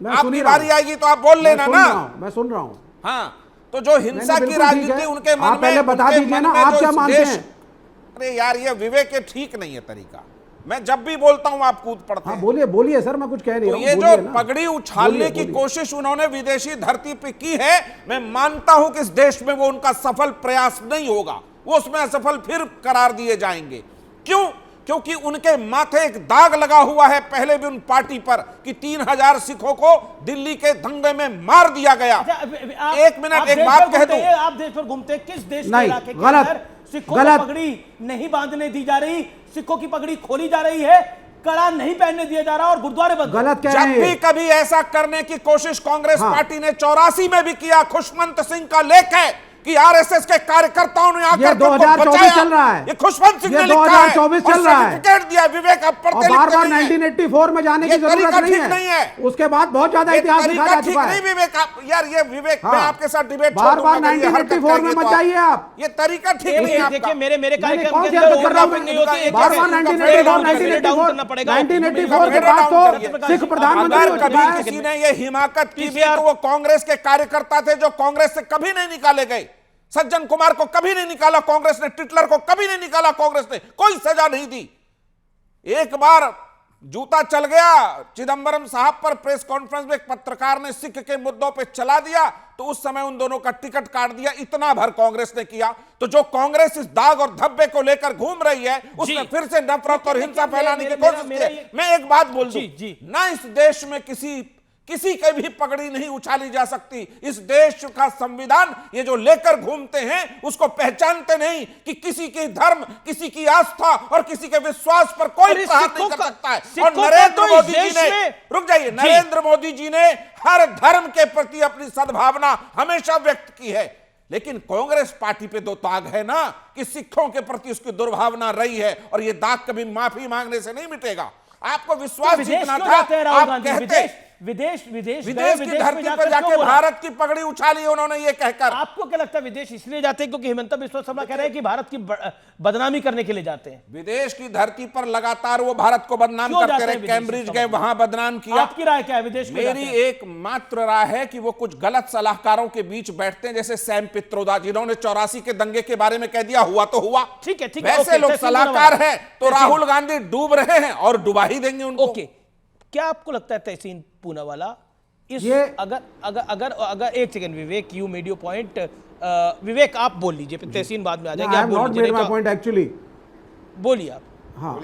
आपकी बारी आएगी तो आप बोल लेना ना। मैं सुन रहा हूं। हाँ, तो जो हिंसा की राजनीति उनके मन में, पहले बता दीजिए ना आप क्या मानते हैं। अरे यार, ये विवेक ये ठीक नहीं है तरीका। मैं जब भी बोलता हूं आप कूद पड़ते हैं। बोलिए सर, मैं कुछ कह नहीं रहा हूं। ये जो पगड़ी उछालने की कोशिश उन्होंने विदेशी धरती पे की है, मैं मानता हूं कि इस देश में वो उनका सफल प्रयास नहीं होगा, वो उसमें असफल फिर करार दिए जाएंगे। क्यों? क्योंकि उनके माथे एक दाग लगा हुआ है पहले भी उन पार्टी पर कि 3000 सिखों को दिल्ली के दंगे में मार दिया गया। एक मिनट, एक बात कह दूं, आप देश पर घूमते, किस देश के इलाके के अंदर सिखों की पगड़ी नहीं बांधने दी जा रही, सिखों की पगड़ी खोली जा रही है, कड़ा नहीं पहनने दिया जा रहा और गुरुद्वारे बंद। गलत कह रहे हैं। जब भी कभी ऐसा करने की कोशिश कांग्रेस पार्टी ने 84 में भी किया, खुशवंत सिंह का लेख है कि आरएसएस के कार्यकर्ताओं ने आकर 2024 चल रहा है, ये खुशवंत सिंह ने लिखा है, 2024 चल रहा है, सर्टिफिकेट दिया। विवेक अब पढ़ते लिखते बार-बार 1984 में जाने की जरूरत नहीं है। उसके बाद बहुत ज्यादा इतिहास लिखा जा चुका है। विवेक यार, ये विवेक मैं आपके साथ डिबेट बार-बार 1984 में मत जाइए आप, ये तरीका ठीक नहीं है। देखिए मेरे कार्यक्रम के अंदर ओवरलैपिंग नहीं होती है। बार-बार 1984 के बाद तो सिख प्रधानमंत्री हो चुका है। किसी ने ये हिमाकत की थी तो वो कांग्रेस के कार्यकर्ता थे जो कांग्रेस से कभी नहीं निकाले गए। सज्जन कुमार को कभी नहीं निकाला कांग्रेस ने, टिटलर को कभी नहीं निकाला कांग्रेस ने, कोई सजा नहीं दी। एक बार जूता चल गया चिदंबरम साहब पर, प्रेस कॉन्फ्रेंस में एक पत्रकार ने सिख के मुद्दों पे चला दिया तो उस समय उन दोनों का टिकट काट दिया। इतना भर कांग्रेस ने किया। तो जो कांग्रेस इस दाग और धब्बे को लेकर घूम रही है, उसने फिर से नफरत और हिंसा फैलाने की कोशिश की है। मैं एक बात बोल दूं, ना इस देश में किसी किसी की भी पगड़ी नहीं उछाली जा सकती। इस देश का संविधान ये जो लेकर घूमते हैं उसको पहचानते नहीं कि किसी की धर्म, किसी की आस्था और किसी के विश्वास पर कोई प्रहार नहीं कर सकता है। और नरेंद्र मोदी जी ने, रुक जाइए, नरेंद्र मोदी जी ने हर धर्म के प्रति अपनी सद्भावना हमेशा व्यक्त की है, लेकिन कांग्रेस पार्टी पे तो दाग है ना कि सिखों के प्रति उसकी दुर्भावना रही है, और ये दाग कभी माफी मांगने से नहीं मिटेगा। आपको विश्वास जीतना था, आप कहते विदेश की धरती पर जाके भारत की पगड़ी उछाली उन्होंने ये कहकर। आपको क्या लगता है विदेश इसलिए जाते हैं क्योंकि हिमंता बिस्वा शर्मा कह रहे हैं कि भारत की बदनामी करने के लिए जाते हैं? विदेश की धरती पर लगातार वो भारत को बदनाम करते रहे, कैम्ब्रिज गए, वहां बदनाम किया। आपकी राय क्या है विदेश में? मेरी एकमात्र राय है कि वो कुछ गलत सलाहकारों के बीच बैठते हैं, जैसे सैम पित्रोदा, जिन्होंने 84 के दंगे के बारे में कह दिया हुआ तो हुआ। ठीक है, वैसे लोग सलाहकार हैं तो राहुल गांधी डूब रहे हैं और डुबा ही देंगे उनको। क्या आपको लगता है तहसीन पूनावाला इस अगर एक second Vivek, you made your point, Vivek आप बोल लीजिए, तहसीन बाद में आ जाएंगे। आप पॉइंट एक्चुअली बोलिए आप। हाँ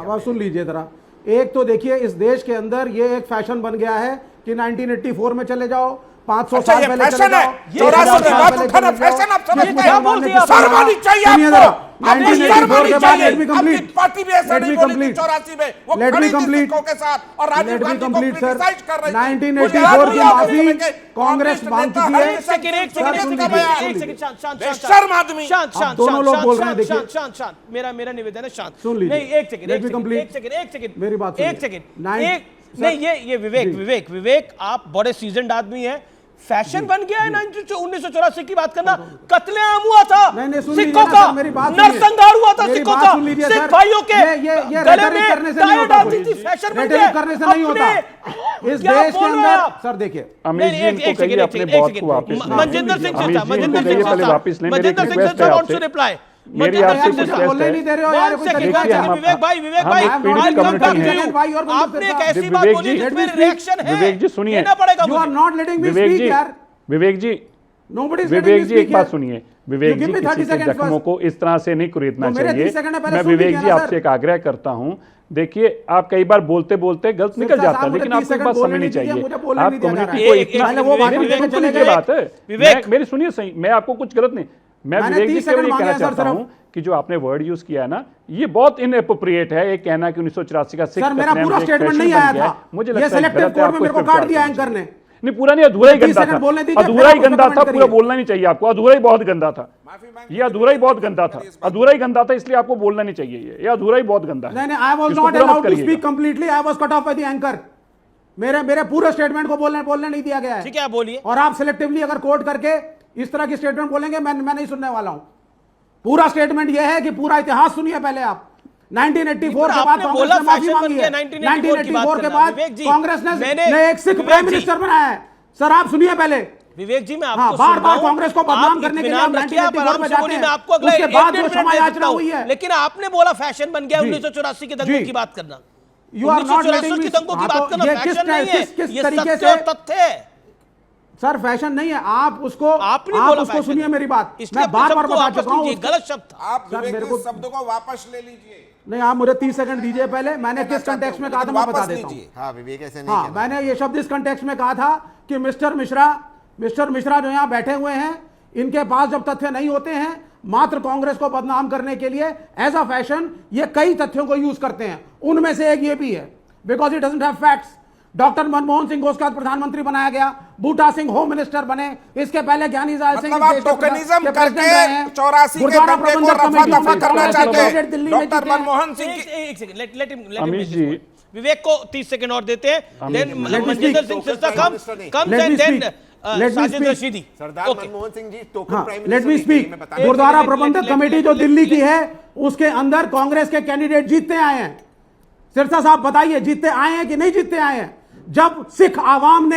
हाँ, सुन लीजिए जरा। एक तो देखिए इस देश के अंदर ये एक फैशन बन गया है कि 1984 में चले जाओ, 500 साल पहले चले जाओ। 84 की बात उठाना फैशन आप समझते हैं? शर्म आनी चाहिए आपको। पार्टी भी ऐसा नहीं बोली थी 84 में, वो खड़ी थी सिखों के साथ और राजीव गांधी को क्रिटिसाइज कर रही थी। 1984 की माफी कांग्रेस मांग चुकी है। शर्म आदमी, दोनों लोग बोल रहे हैं। देखिए शांत, मेरा निवेदन है शांत। सुन लीजिए, नहीं एक सेकंड मेरी बात नहीं, ये विवेक आप बड़े सीजन्ड आदमी हैं। फैशन बन गया है 1984 की बात करना। कत्लेआम हुआ था सिखों का, नरसंहार हुआ था सिखों का, सिख भाइयों के गले में टाई डालती थी, फैशन बन गया। करने से नहीं होता इस देश के अंदर। सर देखिए, Manjinder Singh Sirsa wants to reply. मेरी आपसे कुछ बोलने नहीं दे रहे हो यार। विवेक भाई आपने एक ऐसी बात बोली जिसमें रिएक्शन है। विवेक जी सुनिए, you are not letting me speak यार। विवेक जी, विवेक जी एक बात सुनिए। विवेक जी, किसी के जख्मों को इस तरह से नहीं कुरेदना चाहिए। मैं विवेक जी आपसे एक आग्रह करता हूं, देखिए आप कई बार बोलते बोलते गलत निकल जाता है, लेकिन आपको एक बात समझनी चाहिए। आप कम्युनिटी को इतना बात है, मेरी सुनिए सही, मैं आपको कुछ गलत नहीं, मैं विवेक जी केवल ये कहना चाहता हूं कि जो आपने वर्ड यूज किया ना, ये बहुत इनएप्रोप्रिएट है। ये कहना कि 1984 का सिख, मेरा पूरा स्टेटमेंट नहीं आया था, मुझे लगता है गलत है। आपको मेरे को काट दिया एंकर ने। नहीं, पूरा नहीं, अधूरा ही गंदा था, अधूरा ही गंदा था, पूरा बोलना नहीं चाहिए आपको। अधूरा ही बहुत गंदा था, ये अधूरा ही बहुत गंदा था, अधूरा ही गंदा था, इसलिए आपको बोलना नहीं चाहिए। ये अधूरा ही बहुत गंदा है। नहीं, I was not allowed to speak completely, I was cut off by the anchor. मेरे पूरे स्टेटमेंट को बोलने नहीं दिया गया है। ठीक है, आप बोलिए। और आप सिलेक्टिवली अगर कोट करके इस तरह की स्टेटमेंट बोलेंगे, मैं नहीं सुनने वाला हूं। पूरा स्टेटमेंट यह है कि पूरा इतिहास सुनिए पहले आप। 1984 के बाद कांग्रेस ने माफी मांगी है। 1984 के बाद कांग्रेस ने एक सिख प्राइम मिनिस्टर बनाया है। सर आप सुनिए पहले। विवेक जी, मैं आपको बार कांग्रेस को बदनाम करने के लिए 1984 में जाते हैं, उसके बाद जो क्षमा याचना हुई है। लेकिन आपने बोला फैशन बन गया 1984 के दंगों की बात करना। यू आर नॉट लेटिंग मी। दंगों की बात करना फैशन नहीं है, किस तरीके से तथ्य है सर। फैशन नहीं है, आप उसको सुनिए मेरी बात। मैं बार बता चुका हूं, गलत शब्द था। आप मेरे को शब्द को वापस ले लीजिए। नहीं, आप मुझे 30 सेकंड दीजिए पहले। मैंने किस कंटेक्स्ट में कहा था मैं बता देता हूं। हाँ विवेक, ऐसे नहीं। हाँ, मैंने ये शब्द इस कंटेक्स्ट में कहा था कि मिस्टर मिश्रा जो यहाँ बैठे हुए हैं, इनके पास जब तथ्य नहीं होते हैं, मात्र कांग्रेस को बदनाम करने के लिए एज अ फैशन ये कई तथ्यों को यूज करते हैं। उनमें से एक ये भी है, because it doesn't have facts. Doctor Manmohan Singh को उसका प्रधानमंत्री बनाया गया, बूटा सिंह होम मिनिस्टर बने, इसके पहले ज्ञानी जायल सिंह टोकनिज्म करके 84 के दंगे को रफा-दफा करना चाहते हैं डॉक्टर मनमोहन सिंह। एक सेकंड, लेट हिम विवेक को 30 सेकंड और देते हैं। Then Manjinder Singh Sirsa come then Sajid Rashidi. Sardar Manmohan Singh ji token prime minister. Let me speak. Gurdwara Prabandhak committee जो दिल्ली की है, उसके अंदर कांग्रेस के कैंडिडेट जीतते आए हैं। सिरसा साहब बताइए, जीतते आए हैं कि नहीं जीतते आए हैं? जब सिख आवाम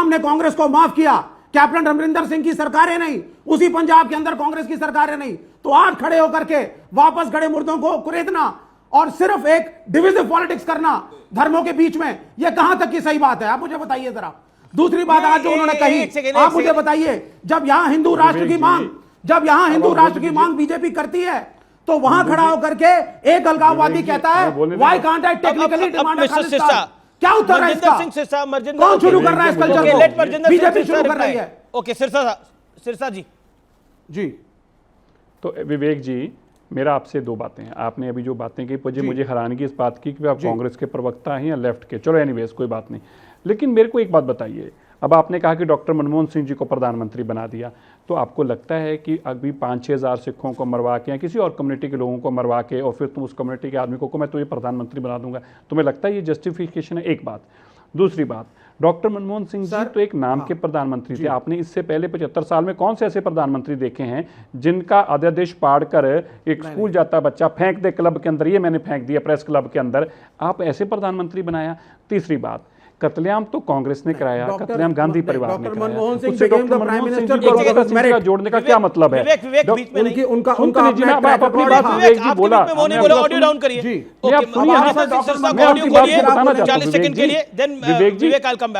ने कांग्रेस को माफ किया, कैप्टन अमरिंदर सिंह की सरकारें नहीं, उसी पंजाब के अंदर कांग्रेस की सरकारें नहीं, तो आज खड़े होकर के वापस खड़े मुर्दों को कुरेदना और सिर्फ एक डिविजिव पॉलिटिक्स करना धर्मों के बीच में, यह कहां तक की सही बात है? आप मुझे बताइए जरा। दूसरी बात आज जो उन्होंने कही, आप मुझे बताइए, जब यहां हिंदू राष्ट्र की मांग बीजेपी करती है, तो वहां खड़ा होकर के एक अलगाववादी कहता है, why can't I technically demand Khalistan. क्या उत्तर है इसका? सिंह सिरसा, कौन शुरू कर रहा है इस कल्चर को? बीजेपी शुरू कर रही है। ओके, सिरसा जी। जी, तो विवेक जी, मेरा आपसे दो बातें हैं। आपने अभी जो बातें की मुझे हैरानगी इस बात की कि आप कांग्रेस के प्रवक्ता हैं या लेफ्ट के, चलो एनीवेज कोई बात नहीं, लेकिन मेरे को एक बात बताइए। अब आपने कहा कि डॉक्टर मनमोहन सिंह जी को प्रधानमंत्री बना दिया, तो आपको लगता है कि अभी 5-6 हज़ार सिखों को मरवा के या किसी और कम्युनिटी के लोगों को मरवा के और फिर तुम उस कम्युनिटी के आदमी को मैं तुम्हें प्रधानमंत्री बना दूंगा, तुम्हें लगता है ये जस्टिफिकेशन है? एक बात। दूसरी बात, डॉक्टर मनमोहन सिंह जी तो एक नाम के प्रधानमंत्री थे। आपने इससे पहले 75 साल में कौन से ऐसे प्रधानमंत्री देखे हैं जिनका अध्यादेश पाड़कर एक स्कूल जाता बच्चा फेंक दे क्लब के अंदर, ये मैंने फेंक दिया प्रेस क्लब के अंदर, आप ऐसे प्रधानमंत्री बनाया? तीसरी बात, कत्लेआम तो कांग्रेस ने कराया, कत्लेआम गांधी परिवार ने कराया, उससे डॉक्टर मनमोहन सिंह जी को जोड़ने का क्या मतलब है?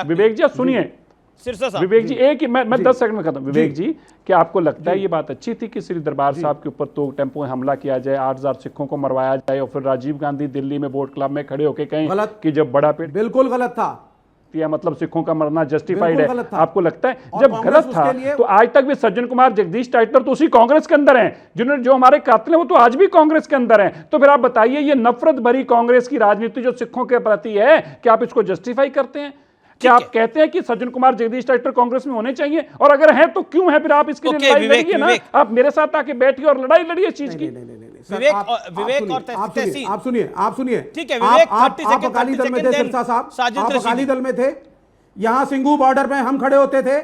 विवेक जी सुनिए, विवेक जी एक ही मैं 10 सेकंड में खत्म। विवेक जी, क्या आपको लगता है ये बात अच्छी थी कि श्री दरबार साहब के ऊपर तो टेम्पो में हमला किया जाए, 8,000 सिखों को मरवाया जाए और फिर राजीव गांधी दिल्ली में बोट क्लब में खड़े होकर कहें कि जब बड़ा पेट? बिल्कुल गलत था, मतलब सिखों का मरना जस्टिफाइड है? आपको लगता है जब गलत था तो आज तक भी सज्जन कुमार जगदीश टाइटलर तो उसी कांग्रेस के अंदर हैं, जिन्होंने जो हमारे कातिल हैं वो तो आज भी कांग्रेस के अंदर हैं। तो फिर आप बताइए, ये नफरत भरी कांग्रेस की राजनीति जो सिखों के प्रति है, क्या आप इसको जस्टिफाई करते हैं? क्या आप कहते हैं कि सज्जन कुमार जगदीश टाइटलर कांग्रेस में होने चाहिए? और अगर हैं तो क्यों है? फिर आप इसके लिए लड़ाई लड़िए ना, आप मेरे साथ आके बैठिए और लड़ाई लड़िए इस चीज की। विवेक और तहसीन, आप सुनिए, ठीक है विवेक, आप अकाली दल में थे सिरसा साहब, आप अकाली दल में थे, यहां सिंघू बॉर्डर में हम खड़े होते थे,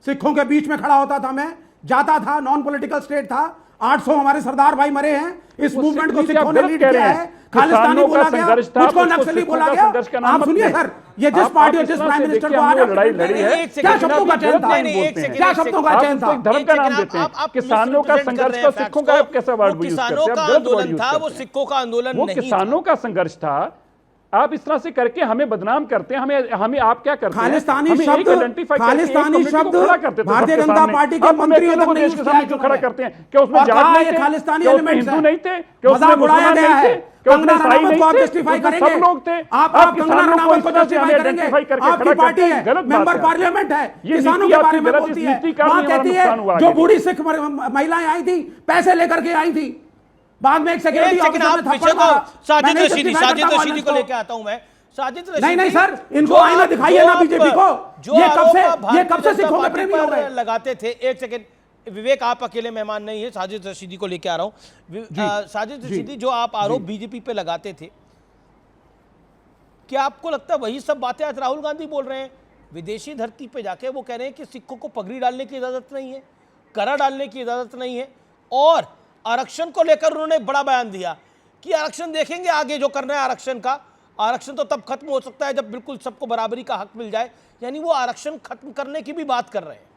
सिखों के बीच में खड़ा होता था मैं, जाता था, नॉन पॉलिटिकल स्टेट था, 800 हमारे सरदार भाई मरे हैं, इस मूवमेंट को सिखों ने लीड किया है, खालिस्तानी बोला गया, मुझको नक्सली बोला गया। आप सुनिए सर, ये जिस पार्टी और जिस प्राइम मिनिस्टर को आज लड़ाई लड़ी है, क्या शब्दों का चयन था? क्या शब्दों का चयन था? धर्म का नाम देते हैं, किसानों का संघर्ष का सिखों का कैसा वर्ड यूज करते हैं? किसानों का आंदोलन था, वो सिखों का आंदोलन नहीं था, किसानों का संघर्ष था। आप इस तरह से करके हमें बदनाम करते हैं, हमें आप क्या करते हैं? खालिस्तानी शब्द भारतीय जनता पार्टी के मंत्रियों तक नहीं के सामने क्यों खड़ा करते हैं? क्या उसमें खालिस्तानी एलिमेंट्स हिंदू नहीं थे? क्या उसमें उड़ाया गया है? कंगना रनावत को आप जस्टिफाई करेंगे? सब लोग थे, आप कंगना रनावत को जस्टिफाई करेंगे? आपकी पार्टी है, मेंबर पार्लियामेंट है, किसानों के बारे में बोलती है, वहां कहती है जो बूढ़ी सिख महिलाएं आई थी पैसे लेकर के आई थी, बाद में एक सेक्रेटरी ऑफिसर ने थप्पड़ मारा। साजिद रशीदी को लेके आता हूं मैं। साजिद रशीदी नहीं सर, इनको आईना दिखाइए ना बीजेपी को, ये कब से सिखों के प्रेमी हो गए? लगाते थे, एक सेकंड विवेक, आप अकेले मेहमान नहीं है, साजिद रशीदी को लेके आ रहा हूं। साजिद रशीदी, जो आप आरोप बीजेपी पे लगाते थे, क्या आपको लगता है वही सब बातें आज राहुल गांधी बोल रहे हैं? विदेशी धरती पे जाके वो कह रहे हैं कि सिखों को पगड़ी डालने की इजाजत नहीं है, कड़ा डालने की इजाजत नहीं है, और आरक्षण को लेकर उन्होंने बड़ा बयान दिया कि आरक्षण देखेंगे आगे जो करना है आरक्षण का, आरक्षण तो तब खत्म हो सकता है जब बिल्कुल सबको बराबरी का हक मिल जाए, यानी वो आरक्षण खत्म करने की भी बात कर रहे हैं।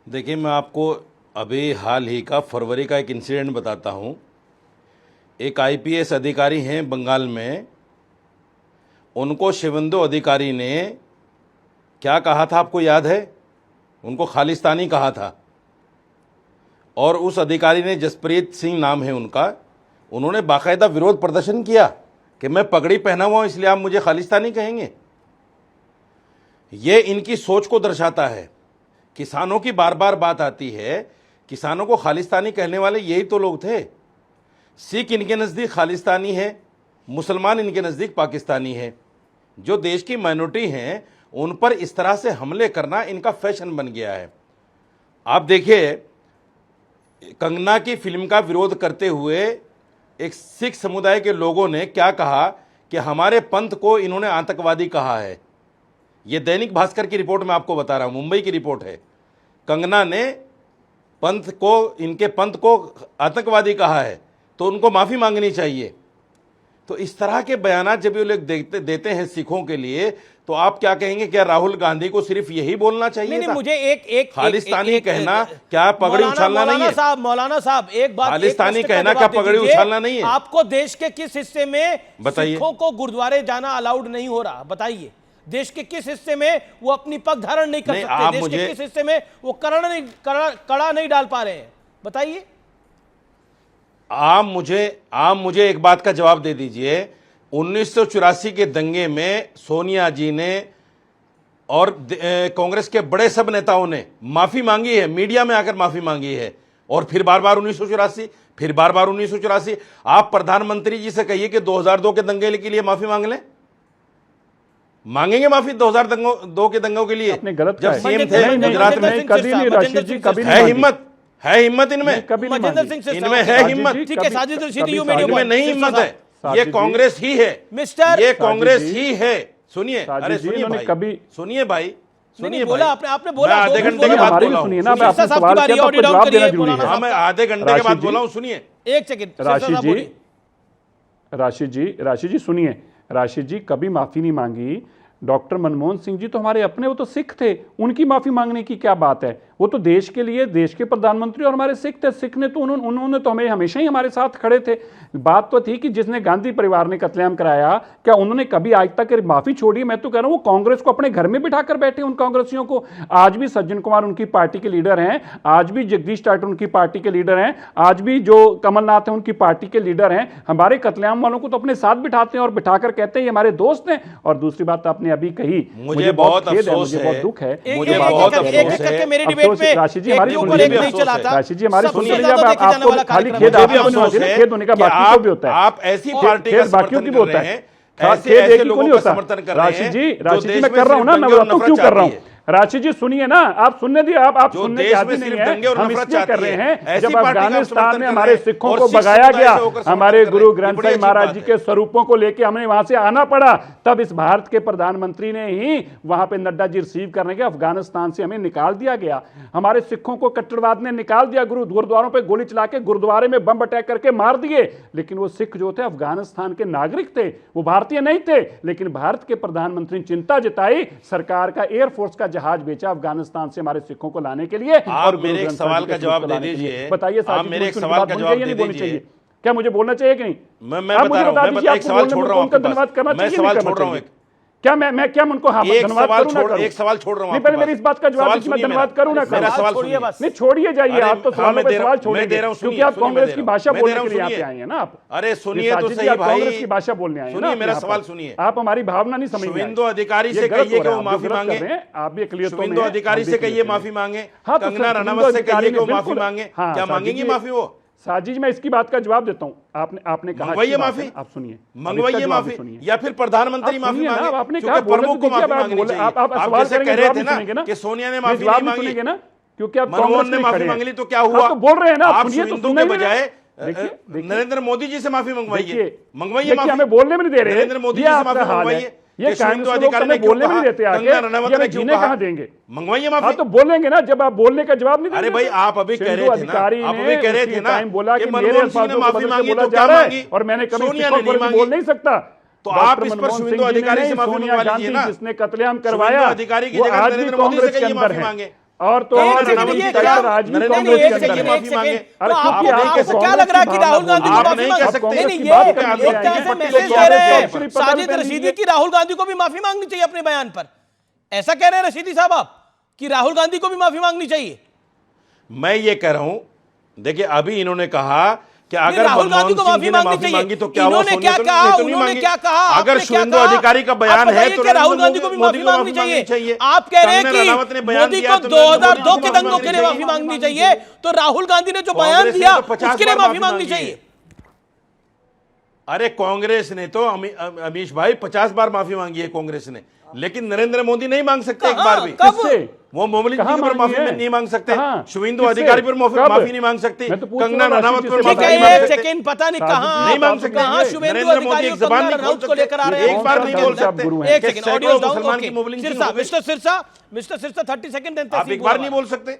देखिए, मैं आपको अभी हाल ही का फरवरी का एक इंसिडेंट बताता हूं। एक आईपीएस अधिकारी हैं बंगाल में, उनको शिवेंदु अधिकारी ने क्या कहा था आपको याद है? उनको खालिस्तानी कहा था, और उस अधिकारी ने, जसप्रीत सिंह नाम है उनका, उन्होंने बाकायदा विरोध प्रदर्शन किया कि मैं पगड़ी पहना हुआ हूं इसलिए आप मुझे खालिस्तानी कहेंगे। ये इनकी सोच को दर्शाता है। किसानों की बार बार बात आती है, किसानों को खालिस्तानी कहने वाले यही तो लोग थे। सिख इनके नज़दीक खालिस्तानी है, मुसलमान इनके नज़दीक पाकिस्तानी है। जो देश की माइनॉरिटी हैं उन पर इस तरह से हमले करना इनका फैशन बन गया है। आप देखिए, कंगना की फिल्म का विरोध करते हुए एक सिख समुदाय के लोगों ने क्या कहा कि हमारे पंथ को इन्होंने आतंकवादी कहा है। यह दैनिक भास्कर की रिपोर्ट मैं आपको बता रहा हूं, मुंबई की रिपोर्ट है। कंगना ने इनके पंथ को आतंकवादी कहा है, तो उनको माफी मांगनी चाहिए। तो इस तरह के बयान जब ये लोग देते हैं सिखों के लिए, तो आप क्या कहेंगे? क्या राहुल गांधी को सिर्फ यही बोलना चाहिए? नहीं, मुझे एक खालिस्तानी कहना क्या पगड़ी उछालना नहीं है? मौलाना साहब, एक बात, खालिस्तानी कहना क्या पगड़ी उछालना नहीं है? आपको देश के किस हिस्से में बताइए सिखों को गुरुद्वारे जाना अलाउड नहीं हो रहा? बताइए, देश के किस हिस्से में वो अपनी पग धारण नहीं कर सकते? देश के किस हिस्से में वो कड़ा नहीं डाल पा रहे हैं? बताइए। आप मुझे एक बात का जवाब दे दीजिए। 1984 के दंगे में सोनिया जी ने और कांग्रेस के बड़े सब नेताओं ने माफी मांगी है, मीडिया में आकर माफी मांगी है, और फिर बार बार 1984, फिर बार बार 1984। आप प्रधानमंत्री जी से कहिए कि 2002 के दंगे के लिए माफी मांग लें, मांगेंगे माफी 2002 के दंगों के लिए? जब सीएम थे गुजरात में, कभी नहीं राशिद जी, कभी है हिम्मत इनमें, मजेंद्र सिंह सिरसा, इनमें है हिम्मत, ठीक है साजिद रशीदी, इनमें नहीं हिम्मत है। ये कांग्रेस ही है, ये कांग्रेस ही है। सुनिए, अरे सुनिए भाई, कभी सुनिए भाई, सुनिए बोला आपने बोला आधे घंटे के बाद बोला हूं, सुनिए ना, मैं आपसे सवाल किया तो आपको जवाब देना जरूरी है। हाँ, मैं आधे घंटे के बाद बोला हूं, सुनिए। एक सेकंड राशिद जी सुनिए। राशिद जी कभी माफी नहीं मांगी। डॉक्टर मनमोहन सिंह जी तो हमारे अपने, वो तो सिख थे, उनकी माफी मांगने की क्या बात है? वो तो देश के लिए, देश के प्रधानमंत्री और हमारे सिख थे। सिख ने तो उन्होंने तो हमें हमेशा ही हमारे साथ खड़े थे। बात तो थी कि जिसने गांधी परिवार ने कत्लेआम कराया, क्या उन्होंने कभी आज तक माफी छोड़ी? मैं तो कह रहा हूं वो कांग्रेस को अपने घर में बिठाकर बैठे, उन कांग्रेसियों को। आज भी सज्जन कुमार उनकी पार्टी के लीडर हैं, आज भी जगदीश टाइटल उनकी पार्टी के लीडर हैं, आज भी जो कमलनाथ है उनकी पार्टी के लीडर हैं। हमारे कत्लेआम वालों को तो अपने साथ बिठाते हैं और बिठाकर कहते हैं ये हमारे दोस्त हैं। और दूसरी बात आपने अभी कही, मुझे बहुत अफसोस है, बहुत दुख है, मुझे बहुत अफसोस है। राशिद जी हमारी राशिद जी हमारे सुनिए, आपको खाली खेद होने का बाकी को भी होता है। आप ऐसी पार्टी का समर्थन कर रहे हैं, ऐसे लोगों का समर्थन कर रहे हैं। राशिद जी मैं कर रहा हूं ना, मैं आपको क्यों कर रहा हूं? राशिद जी सुनिए ना, आप सुनने दिए, आप सुनने के आदि नहीं है। हम इसलिए कर रहे हैं, जब अफगानिस्तान में हमारे सिखों को भगाया गया, हमारे गुरु ग्रंथ साहिब महाराज जी के स्वरूपों को लेकर हमें वहां से आना पड़ा, तब इस भारत के प्रधानमंत्री ने ही वहां पे नड्डा जी रिसीव करने के अफगानिस्तान से हमें निकाल दिया गया। हमारे सिखों को कट्टरवाद ने निकाल दिया, गुरुद्वारों पर गोली चला के गुरुद्वारे में बम अटैक करके मार दिए। लेकिन वो सिख जो थे अफगानिस्तान के नागरिक थे, वो भारतीय नहीं थे। लेकिन भारत के प्रधानमंत्री ने चिंता जताई, सरकार का एयरफोर्स का जहाज बेचा अफगानिस्तान से हमारे सिखों को लाने के लिए। और मेरे एक सवाल का जवाब दे दीजिए। बताइए, आप मेरे एक सवाल का जवाब दे दीजिए। क्या मुझे बोलना चाहिए कि नहीं? मैं बता रहा हूं, एक सवाल छोड़ रहा हूं, धन्यवाद करना चाहिए, मैं सवाल छोड़ रहा हूं। क्या मैं उनको एक सवाल छोड़ रहा हूं। पहले मेरी इस बात का जवाब दीजिए, मैं धन्यवाद करूं ना? मेरा सवाल सुनिए बस। नहीं छोड़िए जाइए, आप तो सवालों पे सवाल छोड़िए, क्योंकि आप कांग्रेस की भाषा बोलने के लिए यहाँ पे आए हैं ना। आप अरे सुनिए तो सही भाई, कांग्रेस की भाषा बोलने आए हैं ना। मेरा सवाल सुनिए, आप हमारी भावना नहीं समझ रहे। शुभेंदु अधिकारी से कहिए कि वो माफी मांगे। आप भी क्लियर, शुभेंदु अधिकारी से कहिए माफी मांगे, कंगना रनावत से कहिए कि वो माफी मांगे। क्या मांगेंगी माफी वो? साजिद, मैं इसकी बात का जवाब देता हूं। आपने कहा मंगवाइए माफी, आप सुनिए, मंगवाइए माफी, या फिर प्रधानमंत्री माफी मांगे। आपने कहा प्रमुख को माफी मांगनी चाहिए। आप जैसे कह रहे थे ना कि सोनिया ने माफी नहीं मांगी ना, क्योंकि आप मनमोहन ने माफी मांग ली, तो क्या हुआ? तो बोल रहे हैं ना आप शुभेंदु के बजाय नरेंद्र मोदी जी से माफी मंगवाइए, मंगवाइए माफी। हमें बोलने में नहीं दे रहे, नरेंद्र मोदी जी से माफी मंगवाइए। ये शुभेंदु अधिकारी ने बोलने में नहीं देते, आगे जीने कहां देंगे? मंगवाइए माफी। तो बोलेंगे ना, जब आप बोलने का जवाब नहीं देंगे। अरे भाई, आप अभी कह रहे थे ना, आप अभी कह रहे थे ना बोला कि मनमोहन सिंह ने माफी मांगी तो क्या मांगी, और मैंने कभी सोनिया ने नहीं मांगी। बोल नहीं सकता। तो आप इस पर शुभेंदु अधिकारी से माफी मंगवा लीजिए ना, जिसने कत्लेआम करवाया, अधिकारी की जगह नरेंद्र मोदी से कहिए माफी मांगे। और तो आज भी कांग्रेस के अंदर माफी मांगे। तो आपको क्या लग रहा है कि राहुल गांधी को माफी मांग सकते हैं? नहीं, ये एक तरह से मैसेज दे रहे हैं साजिद रशीदी की राहुल गांधी को भी माफी मांगनी चाहिए अपने बयान पर। ऐसा कह रहे हैं रशीदी साहब आप कि राहुल गांधी को भी माफी मांगनी चाहिए? मैं ये कह रहा हूं, देखिए अभी इन्होंने कहा कि अगर राहुल गांधी को माफी मांगी तो क्या उन्होंने क्या कहा? उन्होंने क्या कहा? अगर शुभेंदु अधिकारी का बयान है तो राहुल गांधी को भी माफी मांगनी चाहिए। आप कह रहे हैं कि मोदी को 2002 के दंगों के लिए माफी मांगनी चाहिए, तो राहुल गांधी ने जो बयान दिया उसके लिए माफी मांगनी चाहिए। अरे कांग्रेस ने तो अमीश भाई 50 बार माफी मांगी है कांग्रेस ने, लेकिन नरेंद्र मोदी नहीं मांग सकते एक बार भी। किससे? वो मोमिन जी पर माफी नहीं मांग सकते, शुभेंदु अधिकारी पर माफी नहीं मांग सकती, कंगना रनावत पर माफी नहीं मांग सकते। सेकंड पता नहीं कहां नहीं मांग सकते। कहां शुभेंदु अधिकारी एक जबान नहीं खोल सकते, लेकर आ रहे हैं, एक बार नहीं बोल सकते। एक सेकंड, ऑडियो मुसलमान की मोबिलिटी। मिस्टर सिरसा 30 सेकंड, आप एक बार नहीं बोल सकते।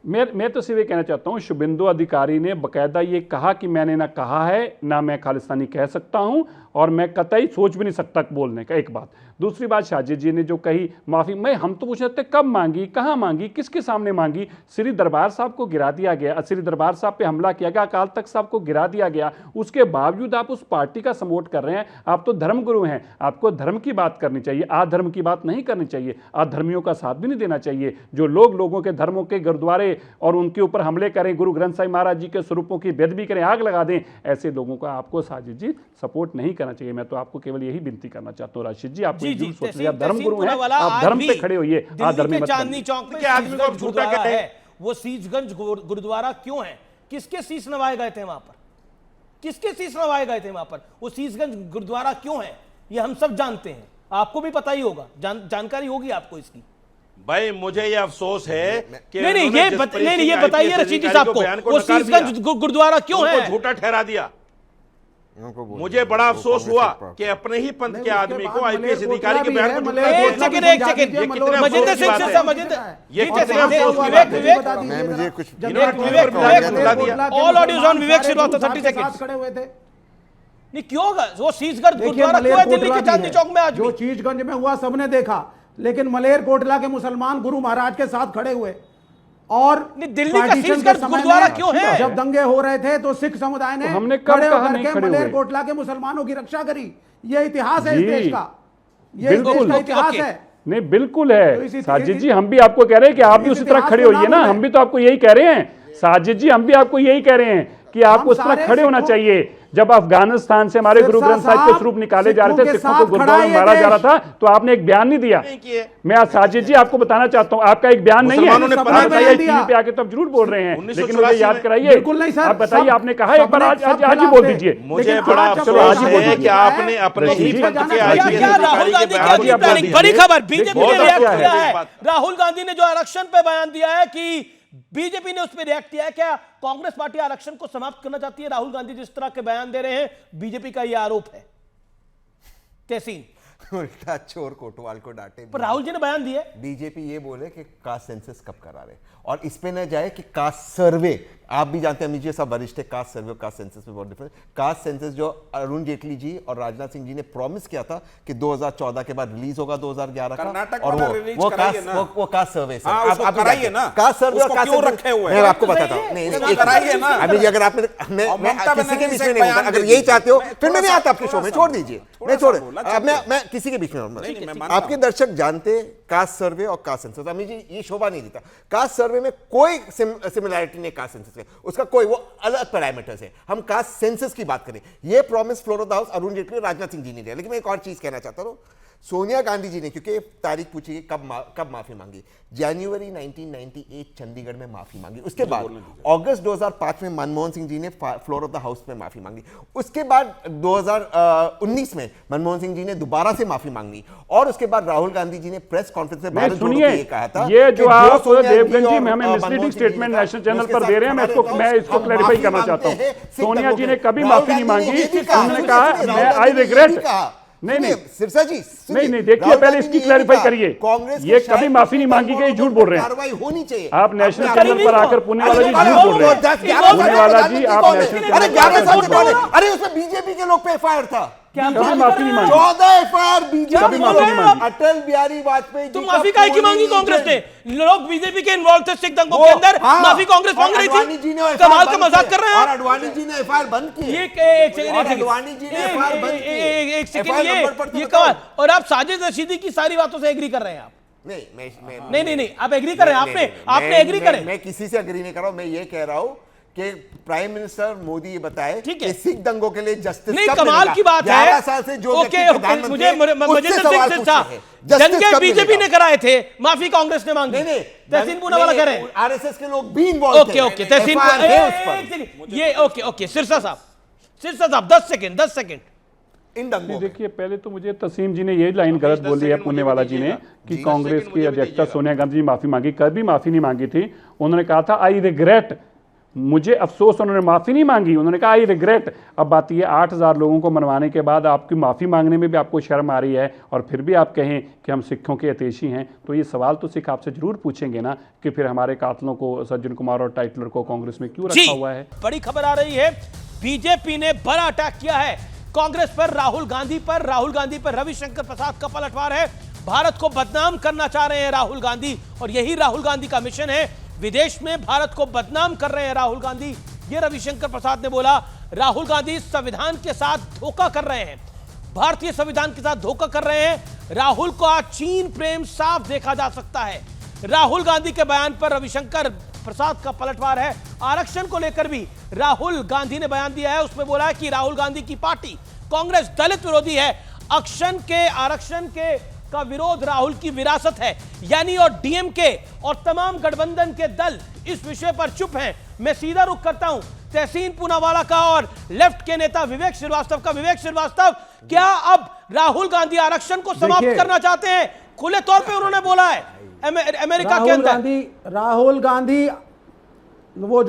मैं तो सिर्फ ये कहना चाहता हूं, शुभेंदु अधिकारी ने बकायदा ये कहा कि मैंने ना कहा है ना मैं खालिस्तानी कह सकता हूं, और मैं कतई सोच भी नहीं सकता बोलने का। एक बात। दूसरी बात, साजिद जी ने जो कही माफ़ी, हम तो पूछ रहे थे कब मांगी, कहाँ मांगी, किसके सामने मांगी। श्री दरबार साहब को गिरा दिया गया, श्री दरबार साहब पे हमला किया गया, अकाल तख्त साहब को गिरा दिया गया, उसके बावजूद आप उस पार्टी का सपोर्ट कर रहे हैं। आप तो धर्मगुरु हैं, आपको धर्म की बात करनी चाहिए, अधर्म की बात नहीं करनी चाहिए। अधर्मियों का साथ भी नहीं देना चाहिए। जो लोग लोगों के धर्मों के गुरुद्वारे और उनके ऊपर हमले करें, गुरु ग्रंथ साहिब महाराज जी के स्वरूपों की बेदबी करें, आग लगा दें, ऐसे लोगों का आपको साजिद जी सपोर्ट नहीं करना चाहिए। मैं तो आपको केवल यही विनती करना चाहता हूँ राशिद जी, आप सोच रहे, आप धर्मगुरु हैं, आप धर्म पे खड़े होइए, धर्म मत चांदनी चौक में आदमी को झूठा कहते हैं। वो शीशगंज गुरुद्वारा क्यों है, किसके शीश नवाए गए थे वहां पर, किसके शीश नवाए गए थे वहां पर, वो शीशगंज गुरुद्वारा क्यों है, ये हम सब जानते हैं, आपको भी पता ही होगा, जानकारी होगी आपको इसकी। भाई मुझे ये अफसोस है कि नहीं ये बताइए रशीद जी साहब को, वो शीशगंज गुरुद्वारा क्यों है, झूठा ठहरा दिया। मुझे बड़ा अफसोस हुआ कि अपने ही पंथ के आदमी को आईपीएस अधिकारी के बयान को एक second Manjinder Singh Sirsa, all audios on Vivek Shrivastava 30 seconds खड़े हुए थे। नहीं क्यों होगा वो शीशगंज गुरुद्वारा क्यों है दिल्ली के चांदनी चौक में? आज जो शीशगंज में हुआ सबने देखा, लेकिन मलेरकोटला के मुसलमान गुरु महाराज के साथ खड़े हुए। और दिल्ली का शीशगंज गुरुद्वारा क्यों है? जब दंगे हो रहे थे तो सिख समुदाय ने हमने खड़े होकर के मलेरकोटला के मुसलमानों की रक्षा करी। ये इतिहास है इस देश का, ये इस देश का इतिहास है। नहीं बिल्कुल है साजिद जी, हम भी आपको कह रहे हैं कि आप भी उसी तरह खड़े होइए ना, हम भी तो आपको यही कह रहे हैं साजिद जी, हम भी आपको यही कह रहे हैं कि आपको उस तरह खड़े होना चाहिए। जब अफगानिस्तान से हमारे गुरु ग्रंथ साहिब के स्वरूप निकाले जा रहे थे, सिखों को गुरुद्वारा में मारा जा रहा था, तो आपने एक बयान नहीं दिया। मैं आज साजिद जी आपको बताना चाहता हूँ, आपका एक बयान नहीं है। आप बताइए टीवी पे आके तो आप जरूर बोल रहे हैं, लेकिन मुझे याद कराइए। आप बताइए, आपने कहा एक बार आज ही बोल दीजिए। मुझे बड़ा अफसोस है कि आपने अपने ही पंथ के आईपीएस बड़ी खबर बीजेपी ने रिएक्ट किया है। राहुल गांधी ने जो आरक्षण पे बयान दिया है कि बीजेपी ने उस पर रिएक्ट किया है, क्या कांग्रेस पार्टी आरक्षण को समाप्त करना चाहती है? राहुल गांधी जिस तरह के बयान दे रहे हैं, बीजेपी का यह आरोप है। तहसीन उल्टा चोर कोटवाल को डांटे, पर राहुल जी ने बयान दिया, बीजेपी ये बोले कि कास्ट सेंसस कब करा रहे, और इस पे न जाए कि कास्ट सर्वे। आप भी जानते हैं, अमित जी सब वरिष्ठ है, कास्ट सर्वे और कास्ट सेंसस में बहुत डिफरेंस। कास्ट सेंसस जो अरुण जेटली जी और राजनाथ सिंह जी ने प्रॉमिस किया था कि 2014 के बाद रिलीज होगा 2011 का, और वो कास्ट सर्वे आप कराइए ना, कास्ट सर्वे और कास्ट रखे हुए हैं। मैं आपको बताता हूँ, अमित जी अगर आपने मैं किसी के बीच में नहीं होता, अगर यही चाहते हो फिर मैं नहीं आता आपके शो में, छोड़ दीजिए, मैं छोड़ मैं किसी के बीच में। आपके दर्शक जानते कास्ट सर्वे और कास्ट सेंसस, अमित जी ये शोभा नहीं देता। कास्ट सर्वे में कोई सिमिलैरिटी नहीं कास्ट सेंसस में, उसका कोई वो अलग पैरामीटर्स है। हम कास्ट सेंसस की बात करें, ये promise floor of the house Arun Jaitley और राजनाथ सिंह जी ने दिया। लेकिन मैं एक और चीज कहना चाहता हूं, सोनिया गांधी जी ने, क्योंकि तारीख पूछी कब माफी मांगी, जनवरी 1998 चंडीगढ़ में माफी मांगी। उसके बाद अगस्त 2005 में मनमोहन सिंह जी ने फ्लोर ऑफ द हाउस में माफी मांगी। उसके बाद 2019 में मनमोहन सिंह जी ने दोबारा से माफी मांगी, और उसके बाद राहुल गांधी जी ने प्रेस कॉन्फ्रेंस में भारत जोड़ो ये कहा था, ये जो आप देवगन जी हमें मिसलीडिंग स्टेटमेंट नेशनल चैनल पर दे रहे हैं, मैं इसको क्लैरिफाई करना चाहता हूं। सोनिया जी ने कभी माफी नहीं मांगी, उन्होंने कहा मैं आई रिग्रेट। नहीं सिरसा जी नहीं देखिए, पहले इसकी क्लैरिफाई करिए। ये कभी माफी नहीं मांगी गई, झूठ बोल रहे हैं। कार्रवाई होनी चाहिए। आप नेशनल चैनल पर आकर पुण्यवाला जी झूठ बोल रहे हैं। पुण्यवाला जी आप नेशनल चैनल पर, अरे उसमें बीजेपी के लोग पे एफआईआर था, कभी माफी नहीं मांगी। 14 एफआईआर बीजेपी, कभी माफी नहीं मांगी। अटल बिहारी वाजपेयी तुम माफी काहे की मांगी कांग्रेस ने? लोग बीजेपी के इन्वॉल्व थे सिख दंगों के अंदर, माफी कांग्रेस मांग रही थी। कमाल का मजाक कर रहे हैं। और अडवाणी जी ने एफआईआर बंद की। ये एक सेकंड, ये कमाल। और आप साजिद रशीदी की सारी बातों से एग्री कर रहे हैं आप? नहीं, आप एग्री कर रहे हैं, आपने एग्री करें। मैं किसी से एग्री नहीं कर रहा हूं, मैं ये कह रहा हूं कि प्राइम मिनिस्टर मोदी ये बताए कि सिख दंगों के लिए जस्टिस नहीं, कमाल की बात है। 11 साल से जो मुझे मजिंदर सिंह सिरसा, दंगे बीजेपी ने कराए थे, माफी कांग्रेस ने मांगी। तहसीन पूनावाला कह रहे हैं आरएसएस के लोग भी इन्वॉल्व थे। ओके तहसीन, ये ओके सिरसा साहब 10 सेकंड इन दंगों। देखिए, पहले तो मुझे तसीम जी ने ये लाइन गलत बोली है पुण्यवाला जी ने कि कांग्रेस की अध्यक्षा सोनिया गांधी जी माफी मांगी। कभी माफी नहीं मांगी थी। उन्होंने कहा था आई रिग्रेट, मुझे अफसोस। उन्होंने माफी नहीं मांगी, उन्होंने कहा आई रिग्रेट। अब बात ये 8000 लोगों को मनवाने के बाद आपकी माफी मांगने में भी आपको शर्म आ रही है, और फिर भी आप कहें कि हम सिखों के हितैषी हैं, तो ये सवाल तो सिख आपसे जरूर पूछेंगे ना कि फिर हमारे कातलों को, सज्जन कुमार और टाइटलर को कांग्रेस में क्यों रखा हुआ है। बड़ी खबर आ रही है, बीजेपी ने बड़ा अटैक किया है कांग्रेस पर, राहुल गांधी पर रविशंकर प्रसाद का पलटवार है। भारत को बदनाम करना चाह रहे हैं राहुल गांधी, और यही राहुल गांधी का मिशन है। विदेश में भारत को बदनाम कर रहे हैं राहुल गांधी, ये रविशंकर प्रसाद ने बोला। राहुल गांधी संविधान के साथ धोखा कर रहे हैं, भारतीय संविधान के साथ धोखा कर रहे हैं। राहुल को आज चीन प्रेम साफ देखा जा सकता है। राहुल गांधी के बयान पर रविशंकर प्रसाद का पलटवार है। आरक्षण को लेकर भी राहुल गांधी ने बयान दिया है, उसमें बोला है कि राहुल गांधी की पार्टी कांग्रेस दलित विरोधी है। आरक्षण के का विरोध राहुल की विरासत है, यानी और डीएमके और तमाम गठबंधन के दल इस विषय पर चुप हैं। मैं सीधा रुख करता हूं तहसीन पूनावाला का और लेफ्ट के नेता विवेक श्रीवास्तव का। विवेक श्रीवास्तव, क्या अब राहुल गांधी आरक्षण को समाप्त करना चाहते हैं? खुले तौर पे उन्होंने बोला है अमेरिका के अंदर। राहुल गांधी वो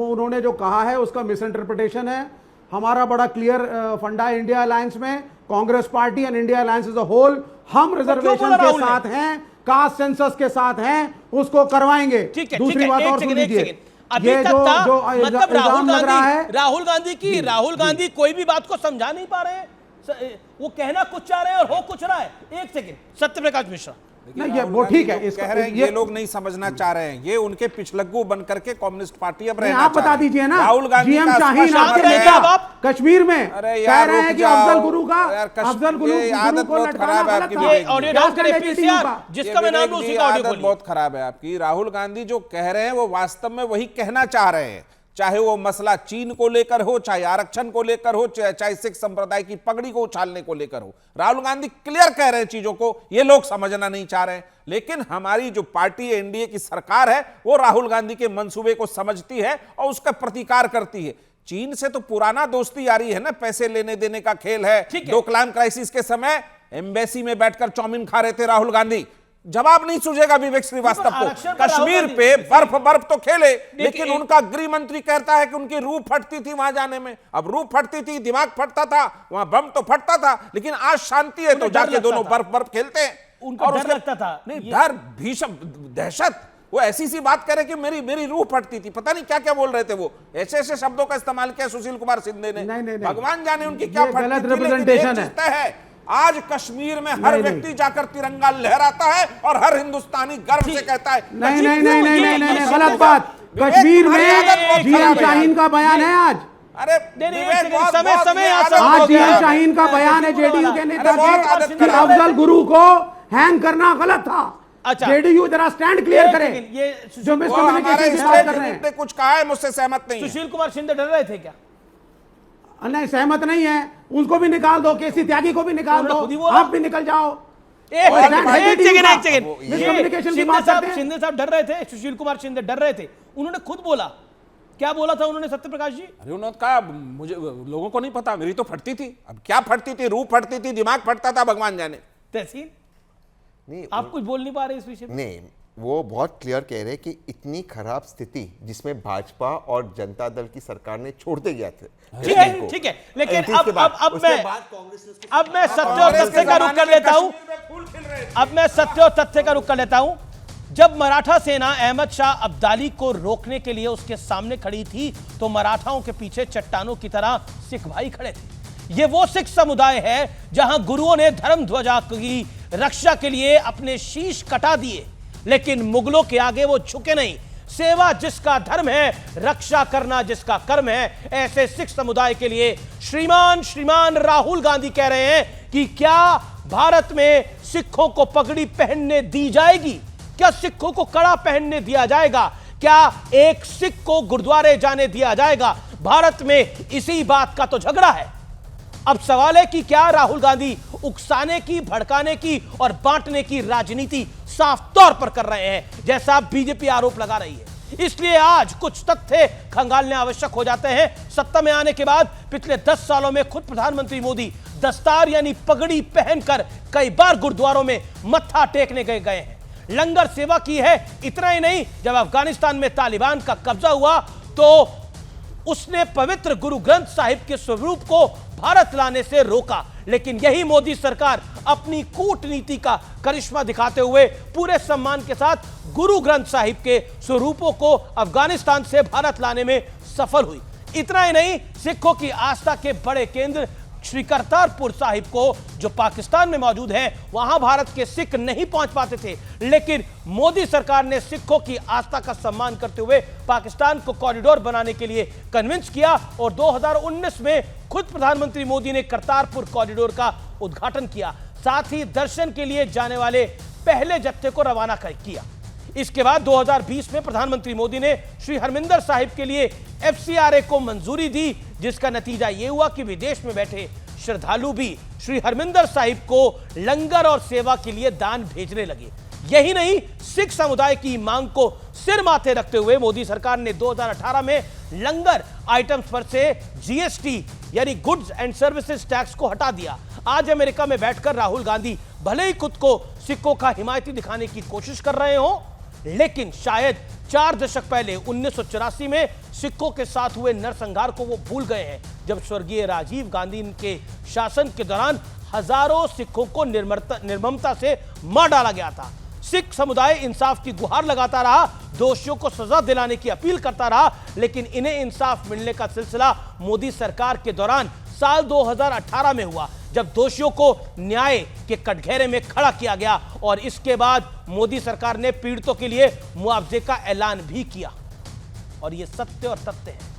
उन्होंने जो कहा है उसका मिस इंटरप्रिटेशन है। हमारा बड़ा क्लियर फंडा है इंडिया अलायंस में, Congress party and India alliance as a whole, हम रिजर्वेशन के साथ हैं, कास्ट सेंसस के साथ हैं, उसको करवाएंगे। दूसरी बात और सुन लीजिए, अभी तक था मतलब राहुल गांधी कोई भी बात को समझा नहीं पा रहे हैं, वो कहना कुछ चाह रहे हैं और हो कुछ रहा है। एक सेकंड, सत्यप्रकाश मिश्रा, नहीं ये वो ठीक है, कह रहे हैं ये लोग नहीं समझना चाह रहे हैं, ये उनके पिछलग्गू बन करके कम्युनिस्ट पार्टी अब रहना आप बता दीजिए ना। राहुल गांधी जीएम शाहीन आपके नेता कश्मीर में कह रहे हैं कि अफजल गुरु को लटकाना गलत था। जिसका मैं नाम लूं उसी का ऑडियो बहुत खराब है आपकी। राहुल गांधी जो कह रहे हैं वो वास्तव में वही कहना चाह रहे हैं, चाहे वो मसला चीन को लेकर हो, चाहे आरक्षण को लेकर हो, चाहे सिख संप्रदाय की पगड़ी को उछालने को लेकर हो। राहुल गांधी क्लियर कह रहे हैं चीजों को, ये लोग समझना नहीं चाह रहे हैं। लेकिन हमारी जो पार्टी एनडीए की सरकार है वो राहुल गांधी के मंसूबे को समझती है और उसका प्रतिकार करती है। चीन से तो पुराना दोस्ती यारी है ना, पैसे लेने देने का खेल है। डोकलाम क्राइसिस के समय एम्बेसी में बैठकर चाउमीन खा रहे थे राहुल गांधी। जवाब नहीं सूझेगा विवेक श्रीवास्तव को। कश्मीर पे बर्फ तो खेले, लेकिन उनका गृह मंत्री कहता है कि उनकी रूह फटती थी वहां जाने में। अब रूह फटती थी, दिमाग फटता था, वहां बम तो फटता था, लेकिन आज शांति है तो जाके दोनों बर्फ खेलते हैं। उनको डर लगता था, नहीं डर, भीषण दहशत। वो ऐसी सी बात करे कि मेरी रूह फटती थी, पता नहीं क्या क्या बोल रहे थे वो, ऐसे ऐसे शब्दों का इस्तेमाल किया सुशील कुमार शिंदे ने। भगवान जाने उनकी क्या फटती है। आज कश्मीर में हर व्यक्ति जाकर तिरंगा लहराता है और हर हिंदुस्तानी गर्व से कहता है। नहीं, गलत बात। कश्मीर में जीएम शाहीन का बयान है आज। अरे समय आज जीएम शाहीन का बयान है जेडीयू के नेता के, अफजल गुरु को हैंग करना गलत था। अच्छा, जेडीयू जरा स्टैंड क्लियर करे। ये जो मिसकम्युनिकेशन की बात कर रहे हैं, कुछ कहा है मुझसे सहमत नहीं। सुशील कुमार शिंदे डर रहे थे क्या? नहीं, सहमत नहीं है, उसको भी निकाल दो, केसी त्यागी को भी निकाल दो, आप भी निकल जाओ। शिंदे साहब डर रहे थे, सुशील कुमार शिंदे डर रहे थे, उन्होंने खुद बोला। क्या बोला था उन्होंने सत्यप्रकाश जी? अरे उन्होंने कहा मुझे लोगों को नहीं पता, मेरी तो फटती थी। अब क्या फटती थी? रूह फटती थी, दिमाग फटता था, भगवान जाने। तहसीन नहीं, आप कुछ बोल नहीं पा रहे इस विषय में? नहीं, वो बहुत क्लियर कह रहे कि इतनी खराब स्थिति जिसमें भाजपा और जनता दल की सरकार ने छोड़ते गया थे। ठीक है, लेकिन अब मैं सत्य और तथ्य का रुख कर लेता हूं। अब मैं सत्य और तथ्य का रुख कर लेता हूं। जब मराठा सेना अहमद शाह अब्दाली को रोकने के लिए उसके सामने खड़ी थी, तो मराठाओं के पीछे चट्टानों की तरह सिख भाई खड़े थे। ये वो सिख समुदाय है जहां गुरुओं ने धर्म ध्वजा की रक्षा के लिए अपने शीश कटा दिए, लेकिन मुगलों के आगे वो झुके नहीं। सेवा जिसका धर्म है, रक्षा करना जिसका कर्म है। ऐसे सिख समुदाय के लिए श्रीमान राहुल गांधी कह रहे हैं कि क्या भारत में सिखों को पगड़ी पहनने दी जाएगी? क्या सिखों को कड़ा पहनने दिया जाएगा? क्या एक सिख को गुरुद्वारे जाने दिया जाएगा? भारत में इसी बात का तो झगड़ा है। अब सवाल है कि क्या राहुल गांधी उकसाने की, भड़काने की और बांटने की राजनीति साफ तौर पर कर रहे हैं, जैसा बीजेपी आरोप लगा रही है। इसलिए आज कुछ तथ्य खंगालने आवश्यक हो जाते हैं। सत्ता में आने के बाद पिछले 10 सालों में खुद प्रधानमंत्री मोदी दस्तार यानी पगड़ी पहनकर कई बार गुरुद्वारों में मत्था टेकने गए हैं, लंगर सेवा की है। इतना ही नहीं, जब अफगानिस्तान में तालिबान का कब्जा हुआ तो उसने पवित्र गुरु ग्रंथ साहिब के स्वरूप को भारत लाने से रोका। लेकिन यही मोदी सरकार अपनी कूटनीति का करिश्मा दिखाते हुए पूरे सम्मान के साथ गुरु ग्रंथ साहिब के स्वरूपों को अफगानिस्तान से भारत लाने में सफल हुई। इतना ही नहीं, सिखों की आस्था के बड़े केंद्र श्री करतारपुर साहिब को, जो पाकिस्तान में मौजूद है, वहां भारत के सिख नहीं पहुंच पाते थे, लेकिन मोदी सरकार ने सिखों की आस्था का सम्मान करते हुए पाकिस्तान को कॉरिडोर बनाने के लिए कन्विंस किया और 2019 में खुद प्रधानमंत्री मोदी ने करतारपुर कॉरिडोर का उद्घाटन किया, साथ ही दर्शन के लिए जाने वाले पहले जत्थे को रवाना किया। इसके बाद 2020 में प्रधानमंत्री मोदी ने श्री हरमिंदर साहिब के लिए FCRA को मंजूरी दी, जिसका नतीजा यह हुआ कि विदेश में बैठे श्रद्धालु भी श्री हरमिंदर साहिब को लंगर और सेवा के लिए दान भेजने लगे। यही नहीं, सिख समुदाय की मांग को सिर माथे रखते हुए मोदी सरकार ने 2018 में लंगर आइटम्स पर से GST यानी गुड्स एंड सर्विसेज टैक्स को हटा दिया। आज अमेरिका में बैठकर राहुल गांधी भले ही खुद को सिखों का हिमायती दिखाने की कोशिश कर रहे हो, लेकिन शायद 4 दशक पहले 1984 में सिखों के साथ हुए नरसंहार को वो भूल गए हैं, जब स्वर्गीय राजीव गांधी के शासन के दौरान हजारों सिखों को निर्ममता से मार डाला गया था। सिख समुदाय इंसाफ की गुहार लगाता रहा, दोषियों को सजा दिलाने की अपील करता रहा, लेकिन इन्हें इंसाफ मिलने का सिलसिला मोदी सरकार के दौरान साल 2018 में हुआ, जब दोषियों को न्याय के कटघरे में खड़ा किया गया और इसके बाद मोदी सरकार ने पीड़ितों के लिए मुआवजे का ऐलान भी किया। और यह सत्य और तथ्य है।